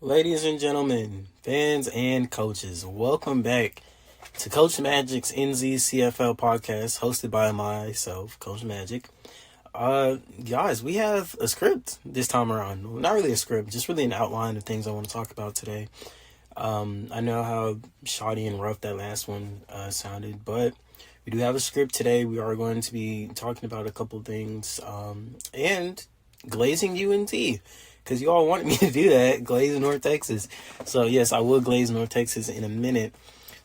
Ladies and gentlemen, fans and coaches, welcome back to Coach Magic's NZCFL podcast, hosted by myself, Coach Magic. Guys, we have a script this time around. Well, not really a script, just really an outline of things I want to talk about today. I know how shoddy and rough that last one sounded, but we do have a script today. We are going to be talking about a couple of things and glazing UNT. Because you all wanted me to do that, glaze North Texas. So, yes, I will glaze North Texas in a minute.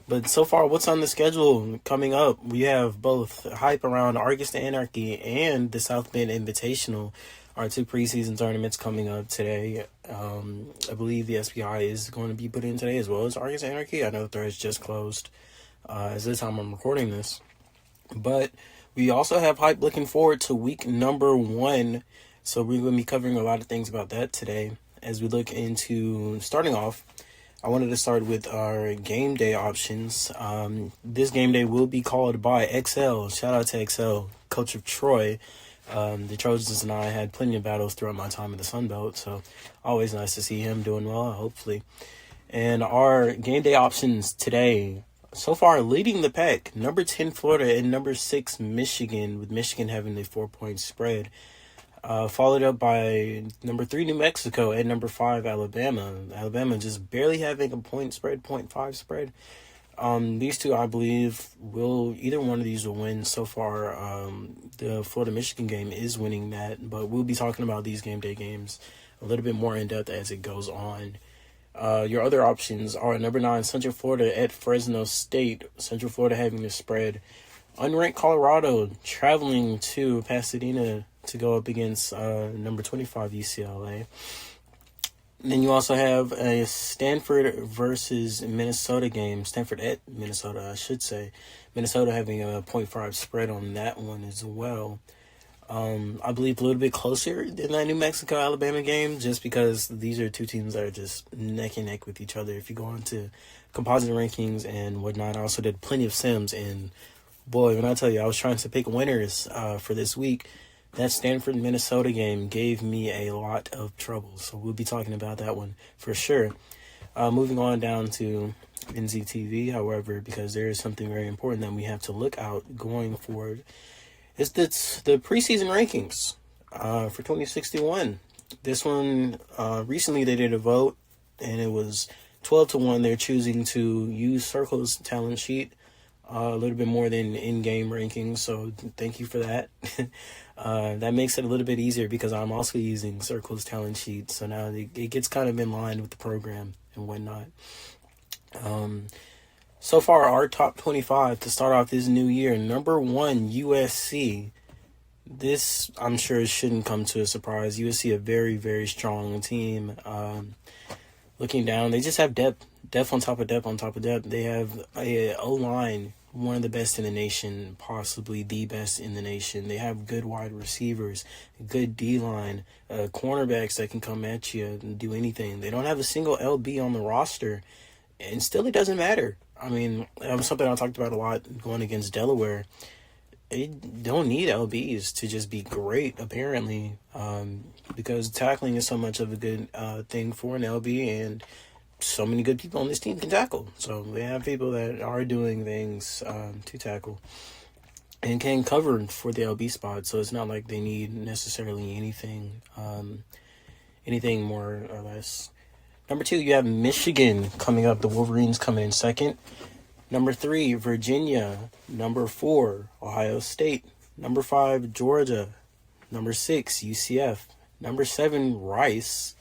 But so far, what's on the schedule coming up? We have both hype around August Anarchy and the South Bend Invitational, our two preseason tournaments coming up today. I believe the SPI is going to be put in today as well as August Anarchy. I know the thread's just closed as this time I'm recording this. But we also have hype looking forward to week number 1. So we're going to be covering a lot of things about that today. As we look into starting off, I wanted to start with our game day options. This game day will be called by XL. Shout out to XL, coach of Troy. The Trojans and I had plenty of battles throughout my time in the Sun Belt, so always nice to see him doing well, hopefully. And our game day options today, so far leading the pack, number 10 Florida and number 6 Michigan, with Michigan having the 4-point spread. Followed up by number 3 New Mexico and number 5 Alabama. Alabama just barely having a 0.5 spread. These two, I believe, either one of these will win. So far, the Florida-Michigan game is winning that, but we'll be talking about these game day games a little bit more in depth as it goes on. Your other options are number 9 Central Florida at Fresno State. Central Florida having the spread. Unranked Colorado traveling to Pasadena to go up against number 25 UCLA. Then you also have a Stanford versus Minnesota game. Stanford at Minnesota, I should say. Minnesota having a 0.5 spread on that one as well. I believe a little bit closer than that New Mexico-Alabama game, just because these are two teams that are just neck and neck with each other. If you go into composite rankings and whatnot, I also did plenty of sims, and boy, when I tell you, I was trying to pick winners for this week. That Stanford-Minnesota game gave me a lot of trouble, so we'll be talking about that one for sure. Moving on down to NZTV, however, because there is something very important that we have to look out going forward. It's the preseason rankings for 2061. This one, recently they did a vote, and it was 12-1. They're choosing to use Circle's talent sheet a little bit more than in-game rankings, so thank you for that. That makes it a little bit easier because I'm also using Circle's talent sheet, so now it gets kind of in line with the program and whatnot. So far, our top 25 to start off this new year. Number 1, USC. This, I'm sure, shouldn't come to a surprise. USC, a very, very strong team. Looking down, they just have depth on top of depth on top of depth. They have a O-line, one of the best in the nation, possibly the best in the nation. They have good wide receivers, good D-line, cornerbacks that can come at you and do anything. They don't have a single LB on the roster, and still it doesn't matter. I mean, that was something I talked about a lot going against Delaware. They don't need LBs to just be great, apparently, because tackling is so much of a good thing for an LB, and so many good people on this team can tackle. So they have people that are doing things to tackle and can cover for the LB spot. So it's not like they need necessarily anything more or less. Number 2, you have Michigan coming up. The Wolverines coming in second. Number 3, Virginia. Number 4, Ohio State. Number 5, Georgia. Number 6, UCF. Number 7, Rice.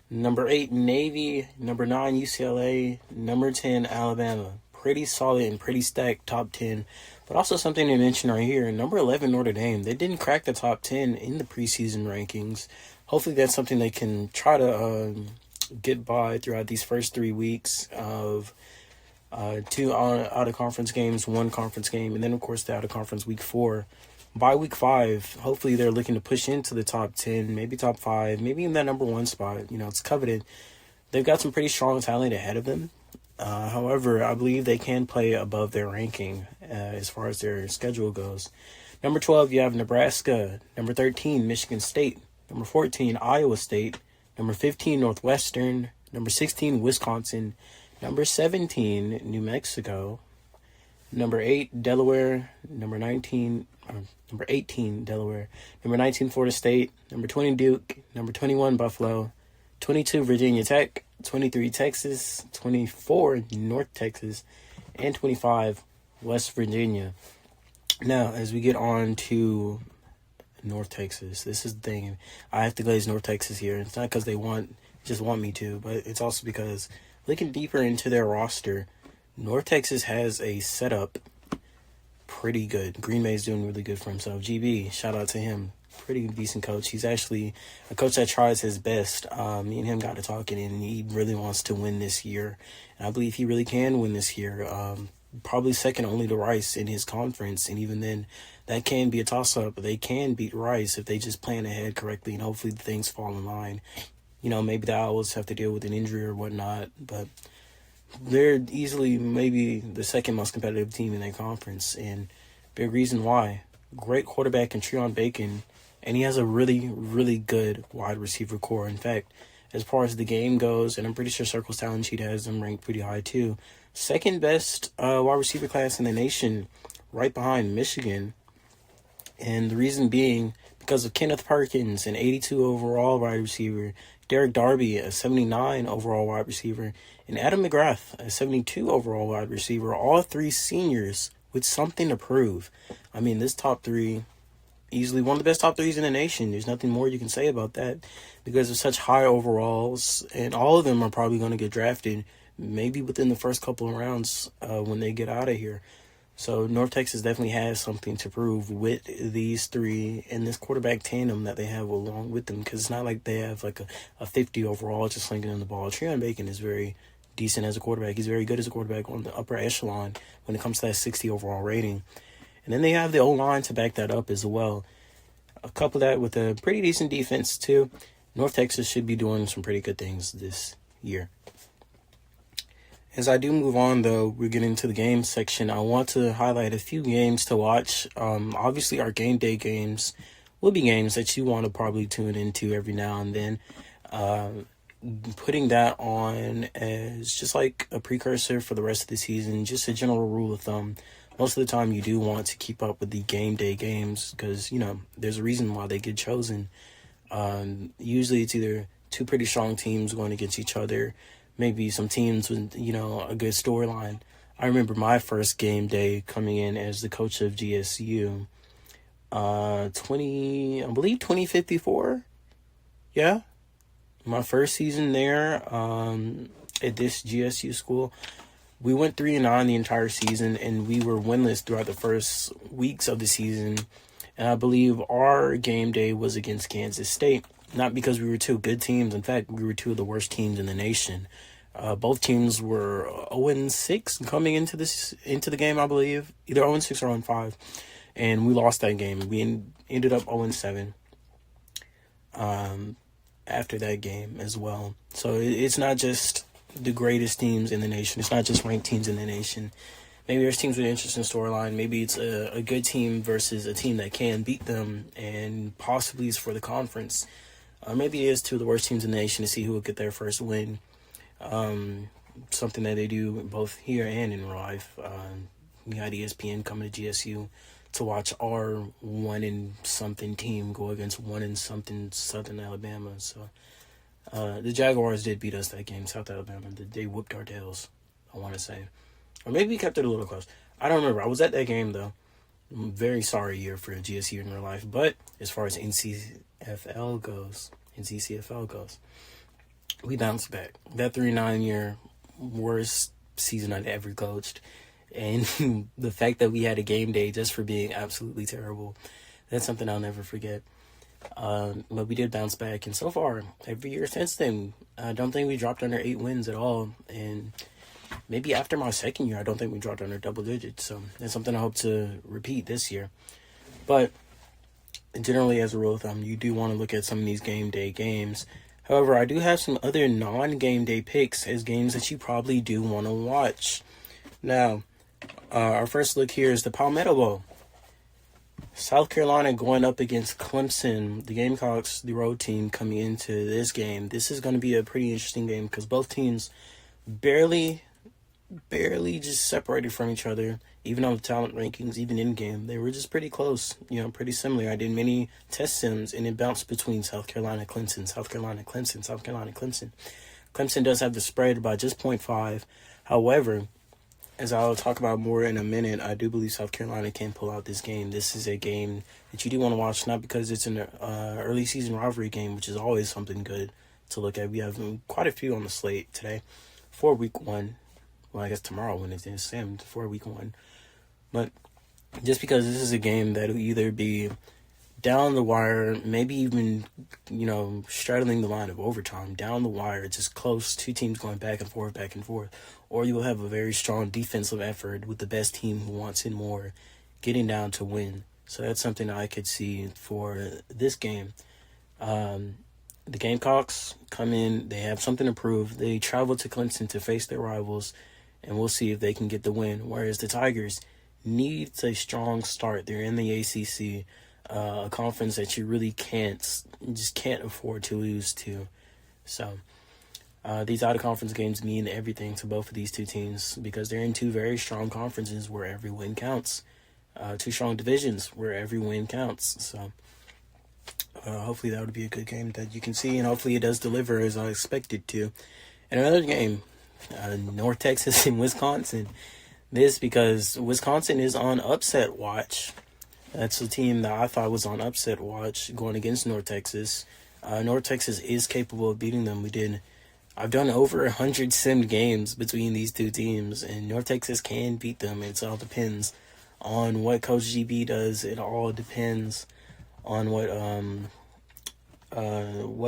Number 8, Navy. Number 9, UCLA. Number 10, Alabama. Pretty solid and pretty stacked top 10. But also something to mention right here. Number 11, Notre Dame. They didn't crack the top 10 in the preseason rankings. Hopefully that's something they can try to get by throughout these first 3 weeks of 2 out-of-conference games, 1 conference game, and then, of course, the out-of-conference week 4. By week 5, hopefully they're looking to push into the top 10, maybe top 5, maybe in that number 1 spot. It's coveted. They've got some pretty strong talent ahead of them. However, I believe they can play above their ranking as far as their schedule goes. Number 12, you have Nebraska. Number 13, Michigan State. Number 14, Iowa State. number 15, Northwestern, number 16, Wisconsin, number 17, New Mexico, number 8, Delaware, number 18, Delaware, number 19, Florida State, number 20, Duke, number 21, Buffalo, 22, Virginia Tech, 23, Texas, 24, North Texas, and 25, West Virginia. Now, as we get on to North Texas, this is the thing. I have to glaze North Texas here. It's not because they just want me to, but it's also because looking deeper into their roster, North Texas has a setup pretty good. Green Bay's doing really good for himself. GB, shout out to him. Pretty decent coach. He's actually a coach that tries his best. Me and him got to talking, and he really wants to win this year. And I believe he really can win this year. Probably second only to Rice in his conference, and even then, that can be a toss-up. They can beat Rice if they just plan ahead correctly, and hopefully things fall in line. Maybe the Owls have to deal with an injury or whatnot, but they're easily maybe the second most competitive team in their conference, and big reason why. Great quarterback in Treon Bacon, and he has a really, really good wide receiver core. In fact, as far as the game goes, and I'm pretty sure Circle's talent sheet has them ranked pretty high too, second best wide receiver class in the nation, right behind Michigan. And the reason being because of Kenneth Perkins, an 82 overall wide receiver, Derek Darby, a 79 overall wide receiver, and Adam McGrath, a 72 overall wide receiver, all three seniors with something to prove. I mean, this top three, easily one of the best top threes in the nation. There's nothing more you can say about that because of such high overalls, and all of them are probably going to get drafted maybe within the first couple of rounds when they get out of here. So North Texas definitely has something to prove with these three and this quarterback tandem that they have along with them, because it's not like they have like a 50 overall just slinging in the ball. Treon Bacon is very decent as a quarterback. He's very good as a quarterback on the upper echelon when it comes to that 60 overall rating. And then they have the O-line to back that up as well. A couple that with a pretty decent defense too. North Texas should be doing some pretty good things this year. As I do move on, though, we're getting to the game section. I want to highlight a few games to watch. Obviously, our game day games will be games that you want to probably tune into every now and then. Putting that on as just like a precursor for the rest of the season, just a general rule of thumb. Most of the time, you do want to keep up with the game day games because, there's a reason why they get chosen. Usually, it's either two pretty strong teams going against each other, maybe some teams with, a good storyline. I remember my first game day coming in as the coach of GSU, 2054. Yeah. My first season there at this GSU school, we went 3-9 the entire season, and we were winless throughout the first weeks of the season. And I believe our game day was against Kansas State. Not because we were two good teams. In fact, we were two of the worst teams in the nation. Both teams were 0-6 coming into the game, I believe. Either 0-6 or 0-5. And we lost that game. We ended up 0-7 after that game as well. So it's not just the greatest teams in the nation. It's not just ranked teams in the nation. Maybe there's teams with an interesting storyline. Maybe it's a good team versus a team that can beat them and possibly is for the conference. Maybe it is two of the worst teams in the nation to see who will get their first win. Something that they do both here and in real life. We had ESPN coming to GSU to watch our 1-something team go against 1-something Southern Alabama. So the Jaguars did beat us that game, South Alabama. They whooped our tails, I want to say. Or maybe we kept it a little close. I don't remember. I was at that game, though. Very sorry year for GSU in real life. But as far as NZCFL goes, we bounced back. That 3-9 year, worst season I'd ever coached. And the fact that we had a game day just for being absolutely terrible, that's something I'll never forget. But we did bounce back. And so far, every year since then, I don't think we dropped under 8 wins at all. And maybe after my second year, I don't think we dropped under double digits. So that's something I hope to repeat this year. But generally, as a rule of thumb, you do want to look at some of these game day games. However, I do have some other non-game day picks as games that you probably do want to watch. Now, our first look here is the Palmetto Bowl. South Carolina going up against Clemson, the Gamecocks, the road team coming into this game. This is going to be a pretty interesting game because both teams barely just separated from each other, even on the talent rankings, even in game. They were just pretty close, pretty similar. I did many test sims, and it bounced between South Carolina, Clemson, South Carolina, Clemson, South Carolina, Clemson. Clemson does have the spread by just 0.5. However, as I'll talk about more in a minute, I do believe South Carolina can pull out this game. This is a game that you do want to watch, not because it's an early season rivalry game, which is always something good to look at. We have quite a few on the slate today for week 1. Well, I guess tomorrow when it's simmed for week 1. But just because this is a game that will either be down the wire, maybe even, straddling the line of overtime, down the wire, just close, two teams going back and forth, or you will have a very strong defensive effort with the best team who wants it more, getting down to win. So that's something I could see for this game. The Gamecocks come in, they have something to prove. They travel to Clemson to face their rivals, and we'll see if they can get the win. Whereas the Tigers need a strong start. They're in the ACC, a conference that you really can't afford to lose to. So these out-of-conference games mean everything to both of these two teams because they're in two very strong conferences where every win counts. Two strong divisions where every win counts. So hopefully that would be a good game that you can see, and hopefully it does deliver as I expect it to. And another game, North Texas and Wisconsin. This because Wisconsin is on upset watch. That's a team that I thought was on upset watch going against North Texas. North Texas is capable of beating them. I've done over 100 simmed games between these two teams, and North Texas can beat them. It all depends on what Coach GB does. It all depends on what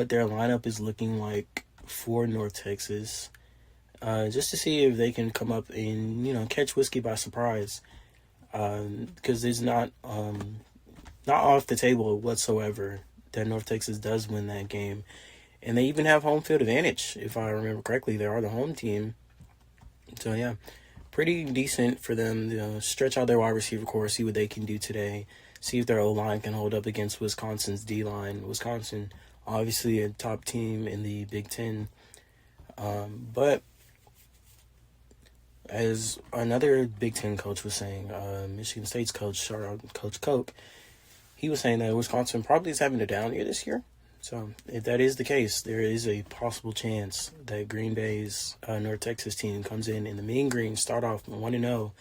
their lineup is looking like for North Texas. Just to see if they can come up and, catch Whiskey by surprise. Because it's not off the table whatsoever that North Texas does win that game. And they even have home field advantage, if I remember correctly. They are the home team. So, yeah, pretty decent for them to stretch out their wide receiver core, see what they can do today, see if their O-line can hold up against Wisconsin's D-line. Wisconsin, obviously a top team in the Big Ten. But as another Big Ten coach was saying, Michigan State's coach, Coach Koch, he was saying that Wisconsin probably is having a down year this year. So if that is the case, there is a possible chance that Green Bay's North Texas team comes in and the Mean Green start off 1-0,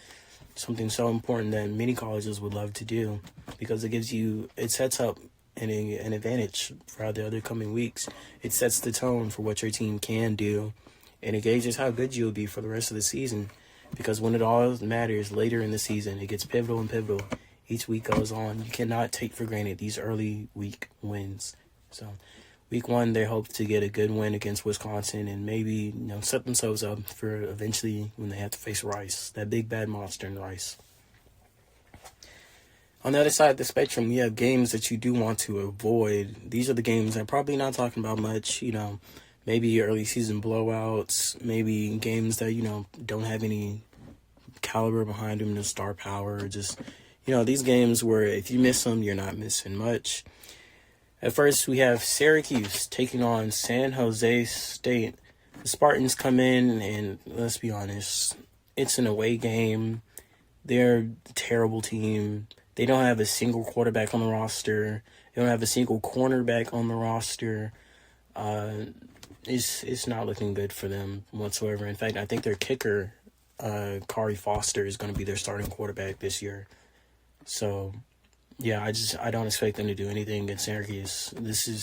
something so important that many colleges would love to do because it sets up an advantage for the other coming weeks. It sets the tone for what your team can do, and it gauges how good you'll be for the rest of the season. Because when it all matters later in the season, it gets pivotal. Each week goes on. You cannot take for granted these early week wins. So, week 1, they hope to get a good win against Wisconsin and maybe set themselves up for eventually when they have to face Rice, that big bad monster in Rice. On the other side of the spectrum, we have games that you do want to avoid. These are the games I'm probably not talking about much, maybe early season blowouts, maybe games that, don't have any caliber behind them, no star power, just, these games where if you miss them, you're not missing much. At first, we have Syracuse taking on San Jose State. The Spartans come in, and let's be honest, it's an away game. They're a terrible team. They don't have a single quarterback on the roster. They don't have a single cornerback on the roster. It's not looking good for them whatsoever. In fact, I think their kicker, Kari Foster, is going to be their starting quarterback this year. So, yeah, I don't expect them to do anything against Syracuse.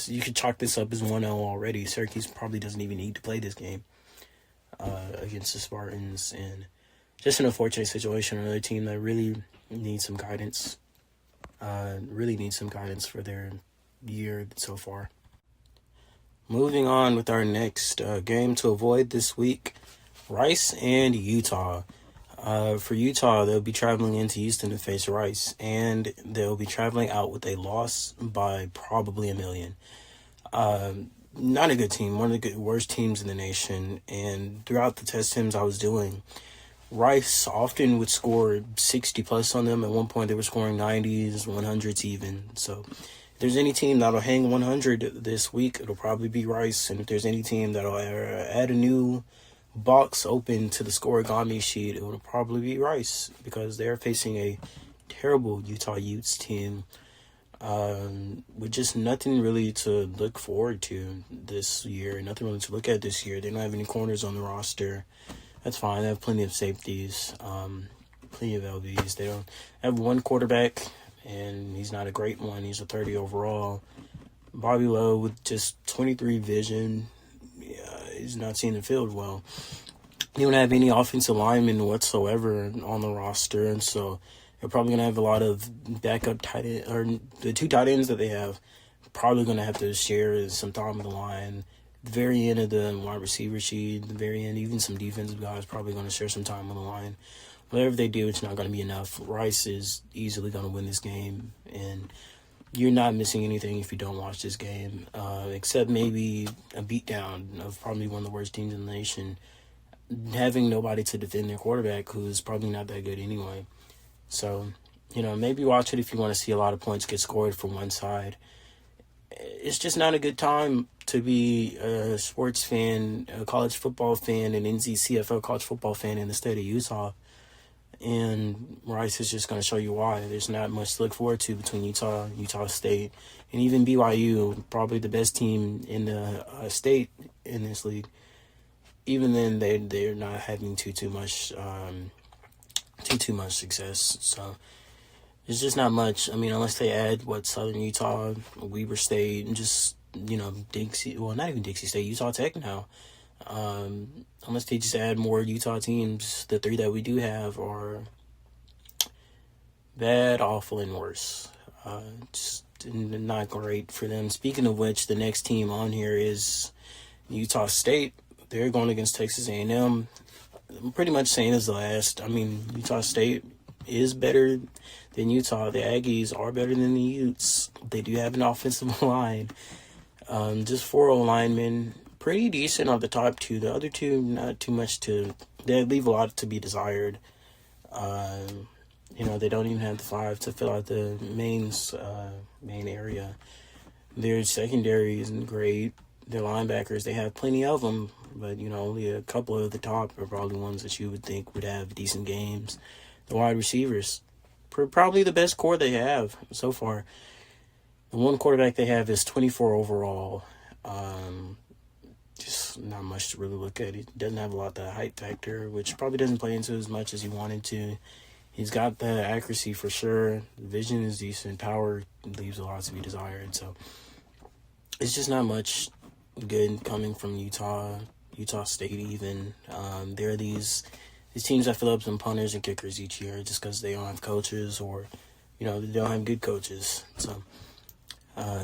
You could chalk this up as 1-0 already. Syracuse probably doesn't even need to play this game against the Spartans, and just an unfortunate situation. Another team that really needs some guidance. For their year so far. Moving on with our next game to avoid this week, Rice and Utah. For Utah, they'll be traveling into Houston to face Rice, and they'll be traveling out with a loss by probably 1 million. Not a good team, one of the worst teams in the nation, and throughout the test sims I was doing, Rice often would score 60 plus on them. At one point, they were scoring 90s, 100s even. So, if there's any team that'll hang 100 this week, it'll probably be Rice. And if there's any team that'll add a new box open to the scoregami sheet, it will probably be Rice, because they're facing a terrible Utah Utes team with just nothing really to look forward to this year. Nothing really to look at this year. They don't have any corners on the roster. That's fine. They have plenty of safeties, plenty of LBs. They don't have one quarterback, and he's not a great one. He's a 30 overall. Bobby Lowe with just 23 vision. He's not seeing the field well. They don't have any offensive linemen whatsoever on the roster, and so they're probably going to have a lot of backup tight end, or the two tight ends that they have, probably going to have to share some time on the line. The very end of the wide receiver sheet, the very end, even some defensive guys probably going to share some time on the line. Whatever they do, it's not going to be enough. Rice is easily going to win this game, and you're not missing anything if you don't watch this game, except maybe a beatdown of probably one of the worst teams in the nation, having nobody to defend their quarterback, who's probably not that good anyway. So, maybe watch it if you want to see a lot of points get scored from one side. It's just not a good time to be a sports fan, a college football fan, an NZCFL college football fan in the state of Utah. And Rice is just going to show you why. There's not much to look forward to between Utah State, and even BYU, probably the best team in the state in this league. Even then, they're not having too much success. So there's just not much. I mean, unless they add Southern Utah, Weber State, and just Dixie. Well, not even Dixie State, Utah Tech now. Unless they just add more Utah teams, the three that we do have are bad, awful, and worse. Just not great for them. Speaking of which, the next team on here is Utah State. They're going against Texas A&M. Pretty much same as the last. I mean, Utah State is better than Utah. The Aggies are better than the Utes. They do have an offensive line. Just 4 linemen. Pretty decent on the top two. The other two, not too much to... They leave a lot to be desired. They don't even have the 5 to fill out the main area. Their secondary isn't great. Their linebackers, they have plenty of them, but, only a couple of the top are probably ones that you would think would have decent games. The wide receivers, probably the best core they have so far. The one quarterback they have is 24 overall. Just not much to really look at. He doesn't have a lot of the height factor, which probably doesn't play into as much as he wanted to. He's got the accuracy for sure. Vision is decent. Power leaves a lot to be desired. So it's just not much good coming from Utah State even. There are these teams that fill up some punters and kickers each year just because they don't have coaches, or, they don't have good coaches. So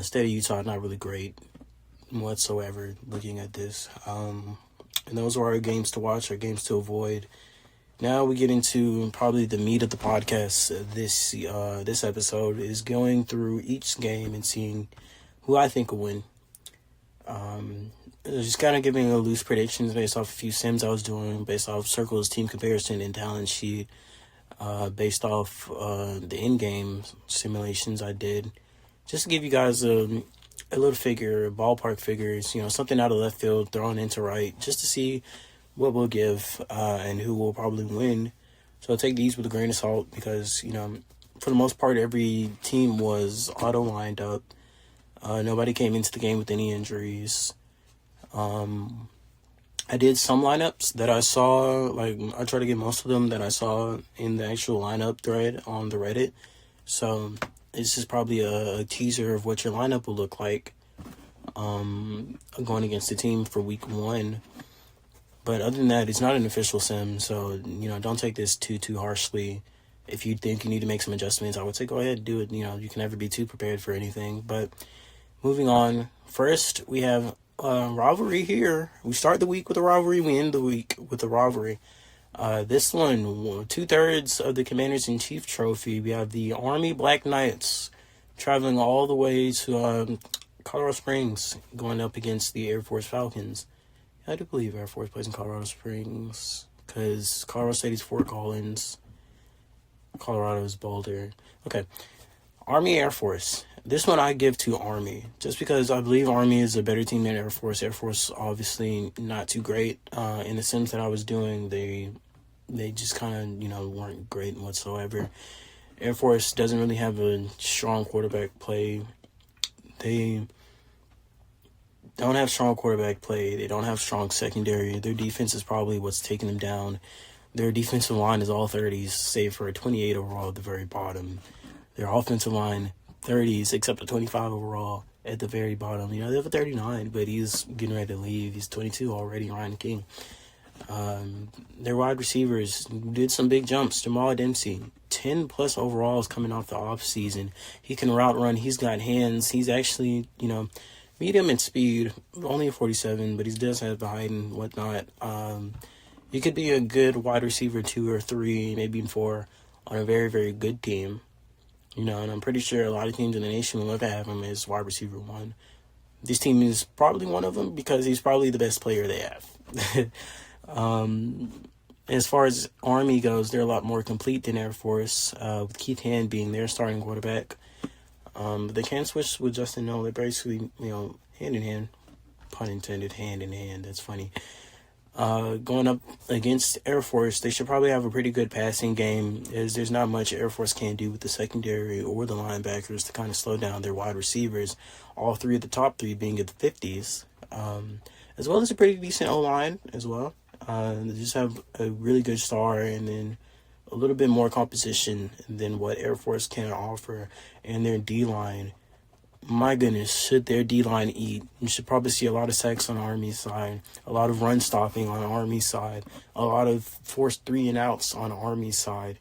State of Utah, not really great whatsoever looking at this. And those are our games to watch, our games to avoid. Now we get into probably the meat of the podcast. This episode is going through each game and seeing who I think will win. Just kind of giving a loose predictions based off a few sims I was doing, based off Circle's team comparison and talent sheet, based off the in-game simulations I did, just to give you guys a little figure, ballpark figures, something out of left field thrown into right, just to see what we'll give and who will probably win. So take these with a grain of salt, because, for the most part, every team was auto-lined up. Nobody came into the game with any injuries. I did some lineups that I saw, I try to get most of them that I saw in the actual lineup thread on the Reddit. So this is probably a teaser of what your lineup will look like going against the team for week 1. But other than that, it's not an official sim, so, don't take this too harshly. If you think you need to make some adjustments, I would say go ahead and do it. You can never be too prepared for anything. But moving on, first we have rivalry here. We start the week with a rivalry, we end the week with a rivalry. This one, 2/3 of the Commanders-in-Chief trophy. We have the Army Black Knights traveling all the way to Colorado Springs, going up against the Air Force Falcons. I do believe Air Force plays in Colorado Springs. because Colorado State is Fort Collins. Colorado is Boulder. Okay. Army, Air Force. This one I give to Army, just because I believe Army is a better team than Air Force. Air Force obviously not too great. In the sims that I was doing, they just kind of, weren't great whatsoever. Air Force doesn't really have a strong quarterback play. They don't have strong quarterback play. They don't have strong secondary. Their defense is probably what's taking them down. Their defensive line is all 30s, save for a 28 overall at the very bottom. Their offensive line, 30s, except a 25 overall at the very bottom. They have a 39, but he's getting ready to leave. He's 22 already, Ryan King. Their wide receivers did some big jumps. Jamal Dempsey, 10-plus overalls coming off the offseason. He can route run. He's got hands. He's actually, medium in speed, only a 47, but he does have the height and whatnot. He could be a good wide receiver 2 or 3, maybe even 4 on a very, very good team. And I'm pretty sure a lot of teams in the nation will look at him as wide receiver 1. This team is probably one of them because he's probably the best player they have. As far as Army goes, they're a lot more complete than Air Force, with Keith Hand being their starting quarterback. But they can switch with Justin Nolan. They're basically, hand in hand. Pun intended, hand in hand. That's funny. Going up against Air Force, they should probably have a pretty good passing game, as there's not much Air Force can do with the secondary or the linebackers to kind of slow down their wide receivers. All 3 of the top 3 being at the 50s, as well as a pretty decent O-line as well. They just have a really good star and then a little bit more composition than what Air Force can offer. And their D-line, my goodness, should their D-line eat? You should probably see a lot of sacks on Army's side, a lot of run stopping on Army's side, a lot of forced 3-and-outs on Army's side,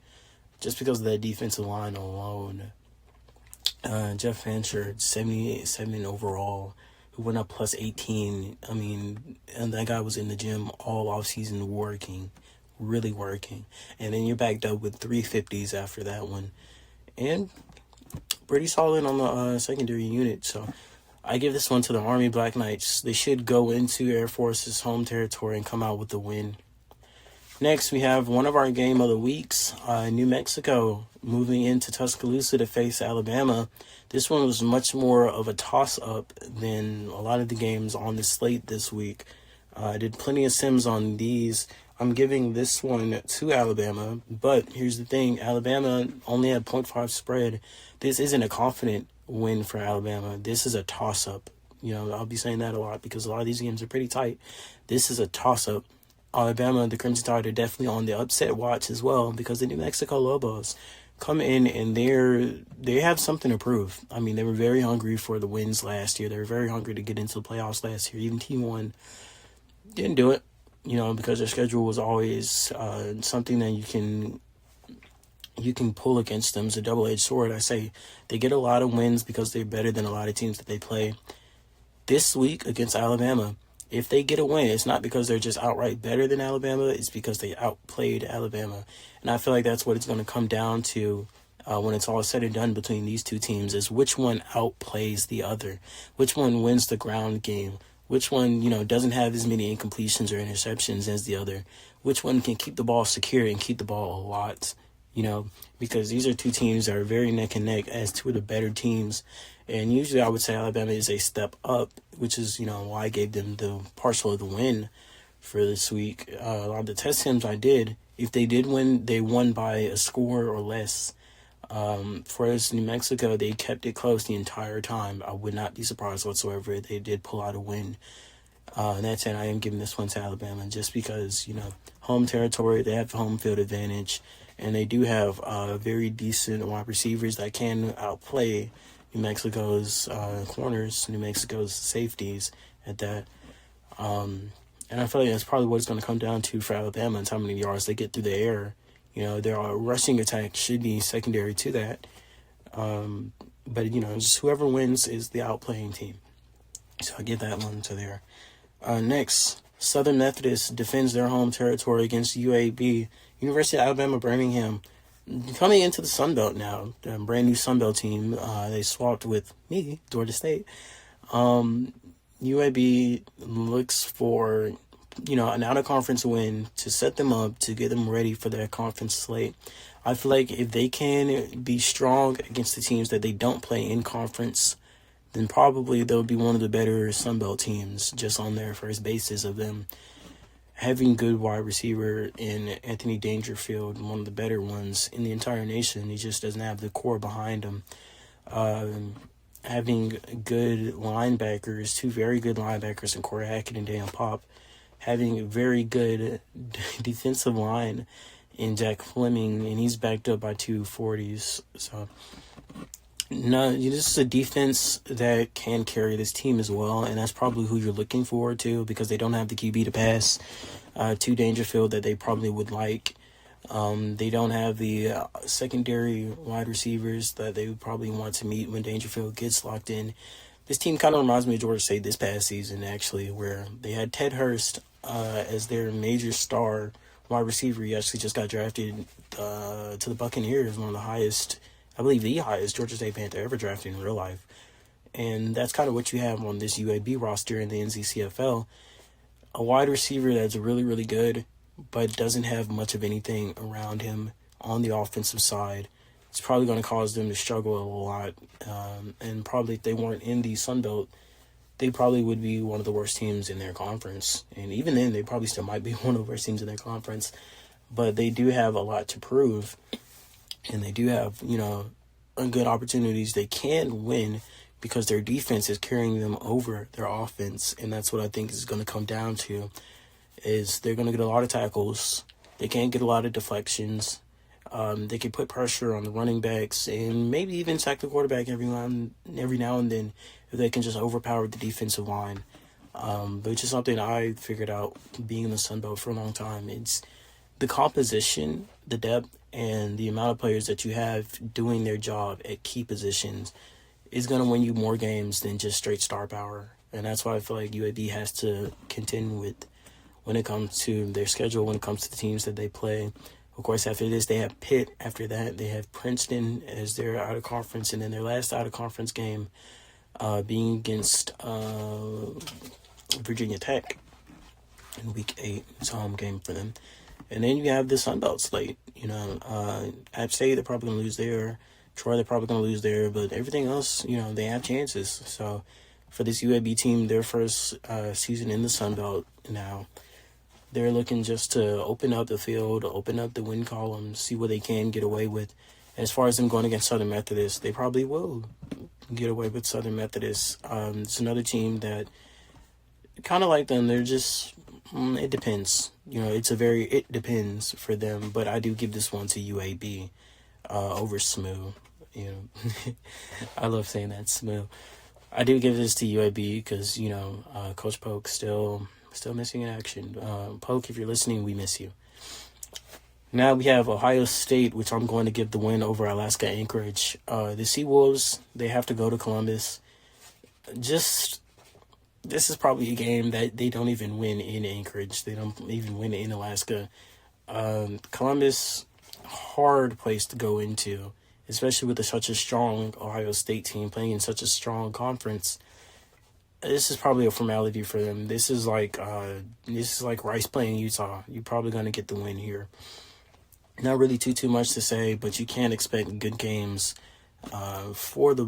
just because of that defensive line alone. Jeff Fancher, 77 overall, who went up plus 18. And that guy was in the gym all offseason working, really working. And then you're backed up with 350s after that one. And pretty solid on the secondary unit. So I give this one to the Army Black Knights. They should go into Air Force's home territory and come out with the win. Next, we have one of our game of the weeks, New Mexico, moving into Tuscaloosa to face Alabama. This one was much more of a toss-up than a lot of the games on the slate this week. I did plenty of sims on these. I'm giving this one to Alabama, but here's the thing. Alabama only had 0.5 spread. This isn't a confident win for Alabama. This is a toss-up. I'll be saying that a lot because a lot of these games are pretty tight. This is a toss-up. Alabama, the Crimson Tide, are definitely on the upset watch as well because the New Mexico Lobos come in and they have something to prove. They were very hungry for the wins last year. They were very hungry to get into the playoffs last year. Even T1 didn't do it, because their schedule was always something that you can pull against them. It's a double-edged sword. I say they get a lot of wins because they're better than a lot of teams that they play. This week against Alabama, if they get a win, it's not because they're just outright better than Alabama. It's because they outplayed Alabama. And I feel like that's what it's going to come down to when it's all said and done between these two teams, is which one outplays the other, which one wins the ground game, which one, doesn't have as many incompletions or interceptions as the other, which one can keep the ball secure and keep the ball a lot, because these are two teams that are very neck and neck as two of the better teams. And usually I would say Alabama is a step up, which is, why I gave them the partial of the win for this week. A lot of the test sims I did, if they did win, they won by a score or less. For us, New Mexico, they kept it close the entire time. I would not be surprised whatsoever if they did pull out a win. And that's it. I am giving this one to Alabama just because, home territory, they have home field advantage, and they do have very decent wide receivers that can outplay New Mexico's corners, New Mexico's safeties at that. And I feel like that's probably what it's going to come down to for Alabama and how many yards they get through the air. Their rushing attack should be secondary to that. But, just whoever wins is the outplaying team. So I give that one to there. Next, Southern Methodist defends their home territory against UAB, University of Alabama, Birmingham. Coming into the Sun Belt now, the brand new Sun Belt team, they swapped with me, Georgia State. UAB looks for an out-of-conference win to set them up, to get them ready for their conference slate. I feel like if they can be strong against the teams that they don't play in conference, then probably they'll be one of the better Sunbelt teams just on their first basis of them having good wide receiver in Anthony Dangerfield, one of the better ones in the entire nation. He just doesn't have the core behind him. Having good linebackers, two very good linebackers in Corey Hackett and Dan Pop. Having a very good defensive line in Jack Fleming, and he's backed up by 240s. So, no, this is a defense that can carry this team as well, and that's probably who you're looking forward to because they don't have the QB to pass to Dangerfield that they probably would like. They don't have the secondary wide receivers that they would probably want to meet when Dangerfield gets locked in. This team kind of reminds me of Georgia State this past season, actually, where they had Ted Hurst as their major star wide receiver. He actually just got drafted to the Buccaneers, one of the highest, I believe the highest Georgia State Panther ever drafted in real life. And that's kind of what you have on this UAB roster in the NZCFL. A wide receiver that's really, really good, but doesn't have much of anything around him on the offensive side. It's probably going to cause them to struggle a lot. And probably if they weren't in the Sun Belt, they probably would be one of the worst teams in their conference. And even then, they probably still might be one of the worst teams in their conference. But they do have a lot to prove. And they do have, good opportunities. They can win because their defense is carrying them over their offense. And that's what I think is going to come down to, is they're going to get a lot of tackles. They can't get a lot of deflections. They can put pressure on the running backs and maybe even sack the quarterback every now and then if they can just overpower the defensive line. Which is something I figured out being in the Sun Belt for a long time. It's the composition, the depth, and the amount of players that you have doing their job at key positions is going to win you more games than just straight star power. And that's why I feel like UAB has to contend with when it comes to their schedule, when it comes to the teams that they play. Of course, after this, they have Pitt. After that, they have Princeton as their out-of-conference. And then their last out-of-conference game being against Virginia Tech in Week 8. It's a home game for them. And then you have the Sun Belt slate. App State, they're probably going to lose there. Troy, they're probably going to lose there. But everything else, they have chances. So for this UAB team, their first season in the Sun Belt now, they're looking just to open up the field, open up the win column, see what they can get away with. As far as them going against Southern Methodist, they probably will get away with Southern Methodist. It's another team that kind of like them. They're just, it depends. It depends for them. But I do give this one to UAB over SMU. I love saying that, SMU. I do give this to UAB because, Coach Polk still missing in action. Polk, if you're listening, we miss you. Now we have Ohio State, which I'm going to give the win over Alaska Anchorage. The Seawolves, they have to go to Columbus. This is probably a game that they don't even win in Anchorage. They don't even win in Alaska. Columbus, hard place to go into, especially with such a strong Ohio State team playing in such a strong conference. This is probably a formality for them. This is like Rice playing Utah. You're probably going to get the win here. Not really too much to say, but you can't expect good games for the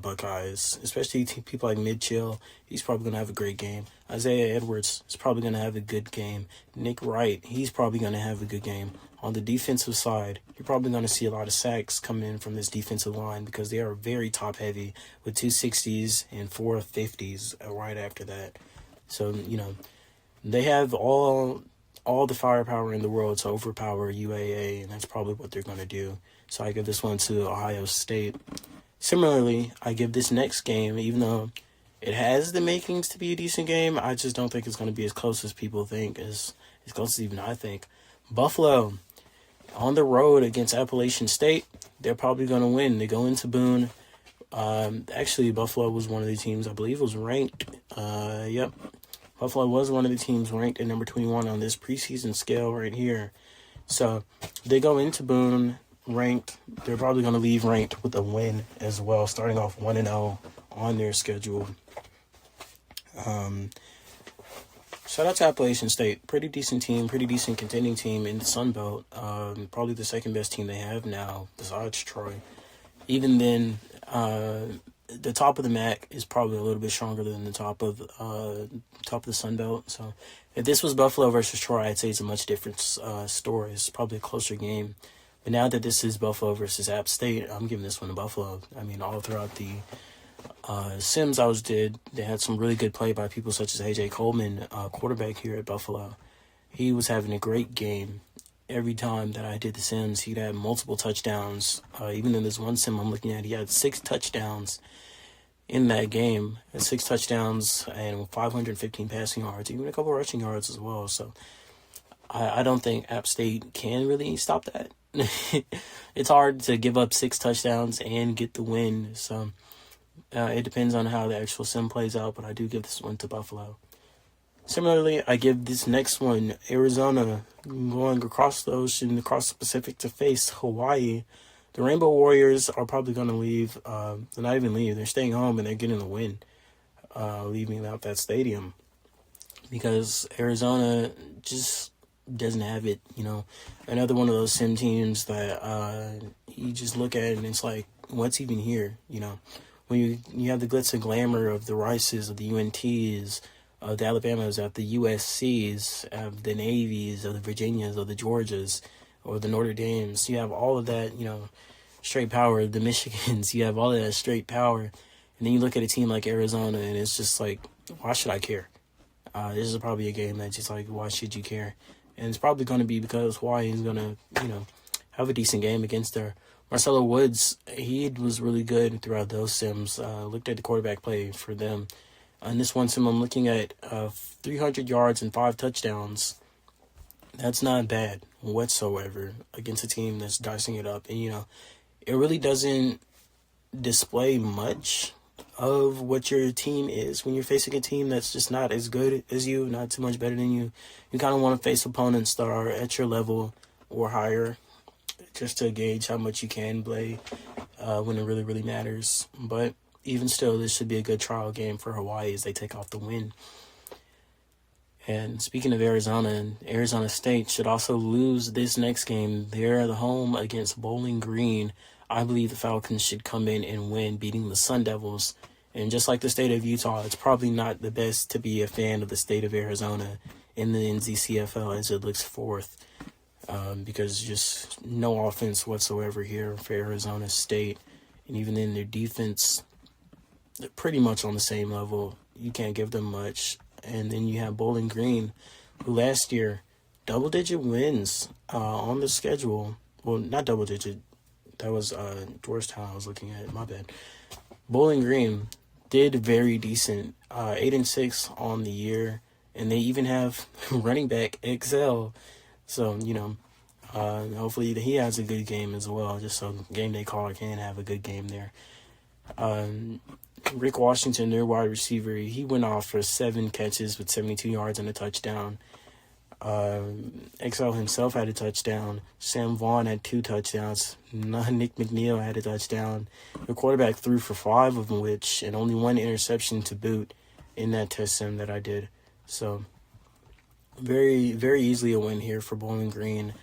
Buckeyes, especially people like Mitchell. He's probably going to have a great game. Isaiah Edwards is probably going to have a good game. Nick Wright, he's probably going to have a good game. On the defensive side, you're probably going to see a lot of sacks coming in from this defensive line because they are very top-heavy with 260s and 450s right after that. So, they have all the firepower in the world to overpower UAA, and that's probably what they're going to do. So I give this one to Ohio State. Similarly, I give this next game, even though it has the makings to be a decent game, I just don't think it's going to be as close as people think, as close as even I think. Buffalo, on the road against Appalachian State, they're probably going to win. They go into Boone. Actually, Buffalo was one of the teams, I believe, was ranked. Buffalo was one of the teams ranked at number 21 on this preseason scale right here. So they go into Boone ranked. They're probably going to leave ranked with a win as well, starting off 1-0 on their schedule. Shout out to Appalachian State. Pretty decent team, pretty decent contending team in the Sun Belt. Probably the second best team they have now, besides Troy. Even then, the top of the MAC is probably a little bit stronger than the top of the Sun Belt. So, if this was Buffalo versus Troy, I'd say it's a much different story. It's probably a closer game. But now that this is Buffalo versus App State, I'm giving this one to Buffalo. I mean, all throughout the Sims they had some really good play by people such as AJ Coleman, quarterback here at Buffalo. He was having a great game. Every time that I did the Sims, he'd have multiple touchdowns. Even in this one Sim I'm looking at, he had 6 touchdowns in that game. 6 touchdowns and 515 passing yards, even a couple rushing yards as well. So I don't think App State can really stop that. It's hard to give up 6 touchdowns and get the win. So it depends on how the actual Sim plays out, but I do give this one to Buffalo. Similarly, I give this next one, Arizona, going across the ocean, across the Pacific to face Hawaii. The Rainbow Warriors are probably going to leave. They're not even leave. They're staying home and they're getting the win, leaving out that stadium. Because Arizona just doesn't have it, Another one of those Sim teams that you just look at and it's like, what's even here, When you have the glitz and glamour of the Rices, of the UNTs, of the Alabamas, of the USCs, of the Navies, of the Virginias, of the Georgias, or the Notre Dames. You have all of that, straight power. The Michigans, you have all of that straight power. And then you look at a team like Arizona, and it's just like, why should I care? This is probably a game that's just like, why should you care? And it's probably going to be because Hawaii is going to, have a decent game against their Marcelo Woods. He was really good throughout those Sims. Looked at the quarterback play for them. On this one Sim, I'm looking at 300 yards and 5 touchdowns. That's not bad whatsoever against a team that's dicing it up. And, it really doesn't display much of what your team is when you're facing a team that's just not as good as you, not too much better than you. You kind of want to face opponents that are at your level or higher, just to gauge how much you can play when it really, really matters. But even still, this should be a good trial game for Hawaii as they take off the win. And speaking of Arizona State should also lose this next game. They're at home against Bowling Green. I believe the Falcons should come in and win, beating the Sun Devils. And just like the state of Utah, it's probably not the best to be a fan of the state of Arizona in the NZCFL as it looks forth. Because just no offense whatsoever here for Arizona State. And even then, their defense, they're pretty much on the same level. You can't give them much. And then you have Bowling Green, who last year, double-digit wins on the schedule. Well, not double-digit. That was Georgetown I was looking at. My bad. Bowling Green did very decent. 8-6 on the year. And they even have running back XL. So, hopefully he has a good game as well, just so game day caller can have a good game there. Rick Washington, their wide receiver, he went off for 7 catches with 72 yards and a touchdown. XL himself had a touchdown. Sam Vaughn had 2 touchdowns. Nick McNeil had a touchdown. The quarterback threw for 5 of them, and only 1 interception to boot in that test sim that I did. So, very, very easily a win here for Bowling Green,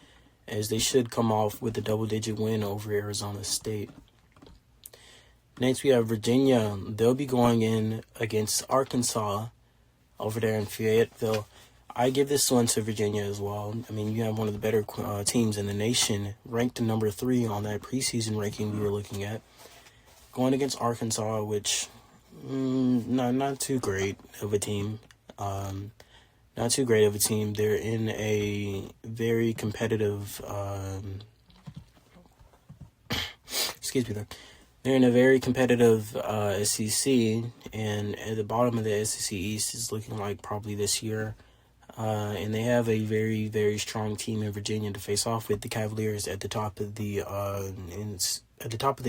as they should come off with a double-digit win over Arizona State. Next, we have Virginia. They'll be going in against Arkansas over there in Fayetteville. I give this one to Virginia as well. I mean, you have one of the better teams in the nation, ranked number 3 on that preseason ranking we were looking at. Going against Arkansas, which, not too great of a team. Not too great of a team. They're in a very competitive, They're in a very competitive SEC, and at the bottom of the SEC East is looking like probably this year. And they have a very, very strong team in Virginia to face off with, the Cavaliers at the top of the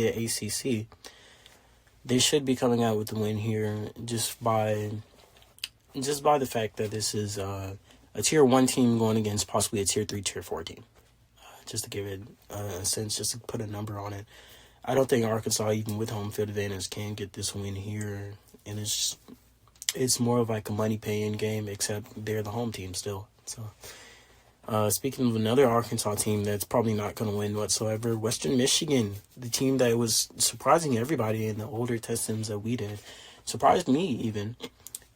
ACC. They should be coming out with the win here just by the fact that this is a Tier 1 team going against possibly a Tier 3, Tier 4 team. Just to give it a sense, just to put a number on it. I don't think Arkansas, even with home field advantage, can get this win here. And it's it's more of like a money paying game, except they're the home team still. So, speaking of another Arkansas team that's probably not going to win whatsoever, Western Michigan, the team that was surprising everybody in the older test sims that we did, surprised me even.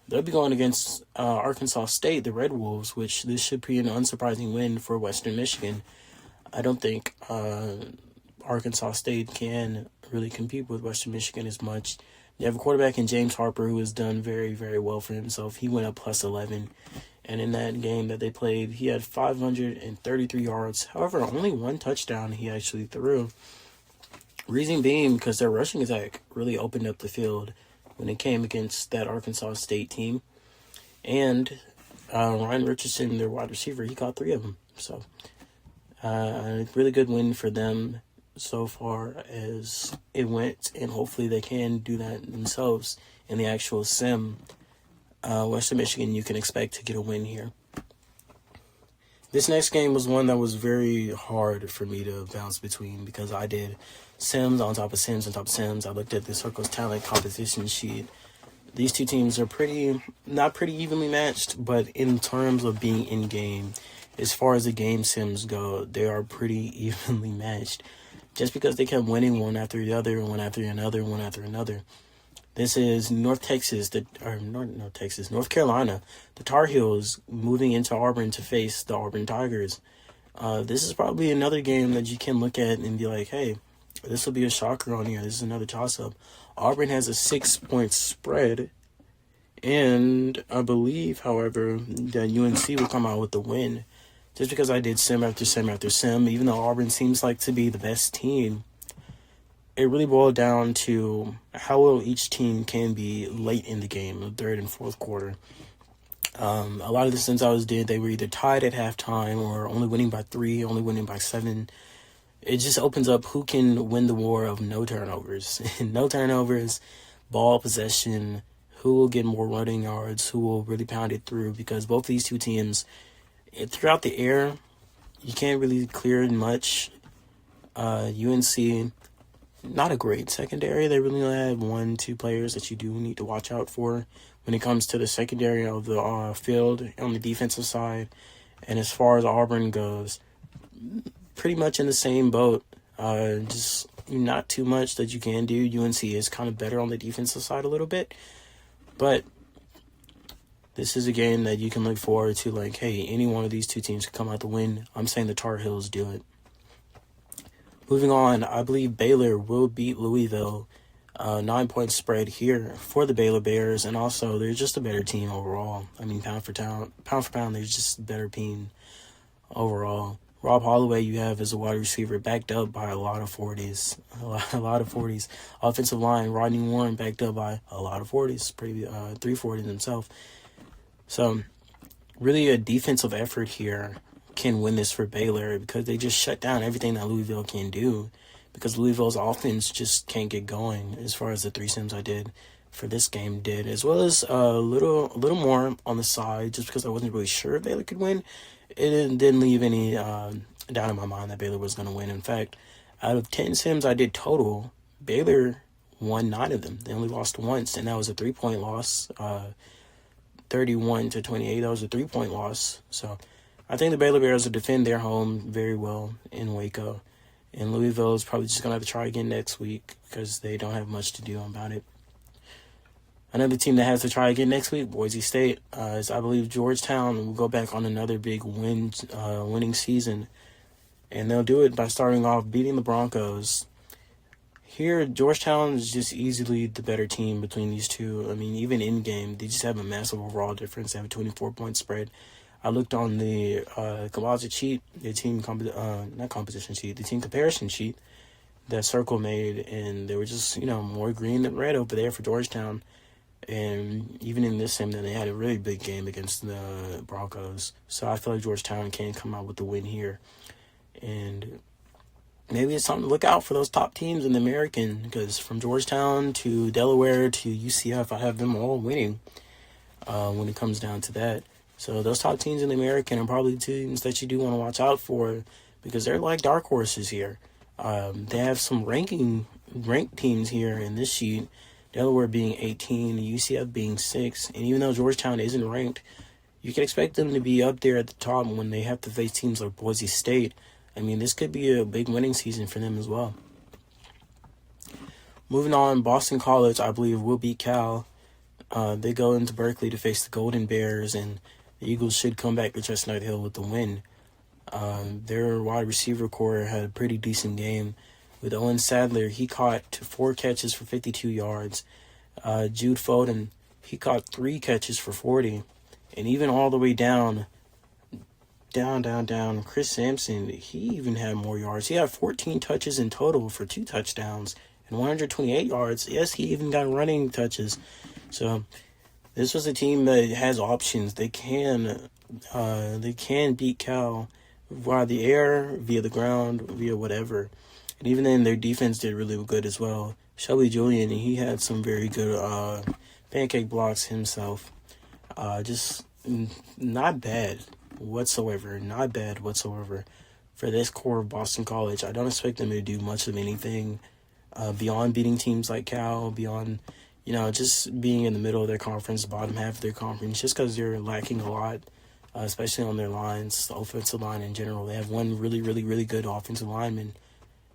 They'll be going against Arkansas State, the Red Wolves, which this should be an unsurprising win for Western Michigan. I don't think Arkansas State can really compete with Western Michigan as much. They have a quarterback in James Harper who has done very, very well for himself. He went up plus 11. And in that game that they played, he had 533 yards. However, only one touchdown he actually threw. Reason being because their rushing attack really opened up the field when it came against that Arkansas State team. And Ryan Richardson, their wide receiver, he caught 3 of them. So, a really good win for them so far as it went, and hopefully they can do that themselves in the actual sim. Western Michigan, you can expect to get a win here. This next game was one that was very hard for me to bounce between because I did sims on top of sims on top of sims. I looked at the Circle's talent composition sheet. These two teams are not pretty evenly matched, but in terms of being in-game, as far as the game sims go, they are pretty evenly matched. Just because they kept winning one after the other, one after another, one after another. This is North Carolina, the Tar Heels moving into Auburn to face the Auburn Tigers. This is probably another game that you can look at and be like, hey, this will be a shocker on here. This is another toss-up. Auburn has a 6-point spread, and I believe, however, that UNC will come out with the win. Just because I did sim after sim after sim, even though Auburn seems like to be the best team, it really boiled down to how well each team can be late in the game, the third and fourth quarter. A lot of the sims I did, they were either tied at halftime or only winning by 3, only winning by 7. It just opens up who can win the war of no turnovers. No turnovers, ball possession, who will get more running yards, who will really pound it through, because both these two teams, throughout the air, you can't really clear it much. UNC, not a great secondary. They really only have 1-2 players that you do need to watch out for when it comes to the secondary of the field on the defensive side. And as far as Auburn goes, pretty much in the same boat. Just not too much that you can do. UNC is kind of better on the defensive side a little bit. But this is a game that you can look forward to, like, hey, any one of these two teams could come out to win. I'm saying the Tar Heels do it. Moving on, I believe Baylor will beat Louisville. 9-point spread here for the Baylor Bears, and also they're just a better team overall. I mean, pound for pound, they're just a better team overall. Rob Holloway, you have as a wide receiver, backed up by a lot of 40s. A lot of 40s. Offensive line, Rodney Warren, backed up by a lot of 40s. 340s himself. So, really a defensive effort here can win this for Baylor because they just shut down everything that Louisville can do, because Louisville's offense just can't get going as far as the 3 sims I did for this game did, as well as a little more on the side just because I wasn't really sure if Baylor could win. It didn't leave any doubt in my mind that Baylor was going to win. In fact, out of 10 sims I did total, Baylor won 9 of them. They only lost once, and that was a 3-point loss, 31-28. That was a 3-point loss. So I think the Baylor Bears will defend their home very well in Waco. And Louisville is probably just going to have to try again next week because they don't have much to do about it. Another team that has to try again next week, Boise State, is, I believe, Georgetown will go back on another big winning season. And they'll do it by starting off beating the Broncos. Here, Georgetown is just easily the better team between these two. I mean, even in-game, they just have a massive overall difference. They have a 24-point spread. I looked on the composite sheet, the team the team comparison sheet that Circle made, and they were just, more green than red over there for Georgetown. And even in this game, they had a really big game against the Broncos. So I feel like Georgetown can come out with the win here. And maybe it's something to look out for those top teams in the American, because from Georgetown to Delaware to UCF, I have them all winning when it comes down to that. So those top teams in the American are probably teams that you do want to watch out for, because they're like dark horses here. They have some ranked teams here in this sheet Delaware being 18, UCF being 6. And even though Georgetown isn't ranked, you can expect them to be up there at the top when they have to face teams like Boise State. I mean, this could be a big winning season for them as well. Moving on, Boston College, I believe, will beat Cal. They go into Berkeley to face the Golden Bears, and the Eagles should come back to Chestnut Hill with the win. Their wide receiver core had a pretty decent game. With Owen Sadler, he caught 4 catches for 52 yards. Jude Foden, he caught 3 catches for 40. And even all the way down, Chris Sampson, he even had more yards. He had 14 touches in total for 2 touchdowns and 128 yards. Yes, he even got running touches. So this was a team that has options. They can beat Cal via the air, via the ground, via whatever. And even then, their defense did really good as well. Shelby Julian, he had some very good pancake blocks himself. Just not bad whatsoever. Not bad whatsoever for this core of Boston College. I don't expect them to do much of anything beyond beating teams like Cal, beyond, just being in the middle of their conference, bottom half of their conference, just because they're lacking a lot, especially on their lines, the offensive line in general. They have one really, really, really good offensive lineman,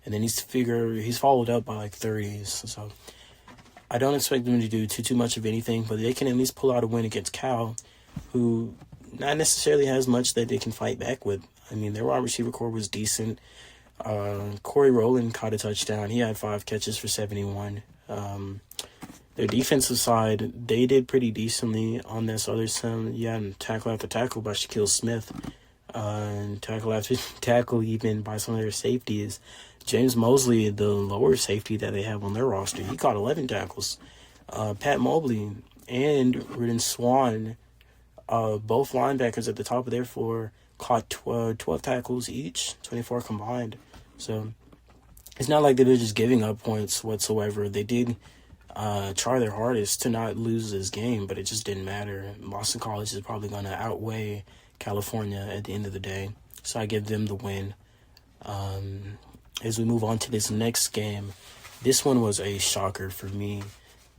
and then he's followed up by like 30s. So I don't expect them to do too much of anything, but they can at least pull out a win against Cal, who not necessarily has much that they can fight back with. I mean, their wide receiver core was decent. Corey Rowland caught a touchdown. He had 5 catches for 71. Their defensive side, they did pretty decently on this other side. Yeah, and tackle after tackle by Shaquille Smith. And tackle after tackle even by some of their safeties. James Mosley, the lower safety that they have on their roster, he caught 11 tackles. Pat Mobley and Rudin Swan, both linebackers at the top of their floor, caught 12 tackles each, 24 combined. So it's not like they were just giving up points whatsoever. They did try their hardest to not lose this game, but it just didn't matter. Boston College is probably going to outweigh California at the end of the day. So I give them the win. As we move on to this next game, this one was a shocker for me.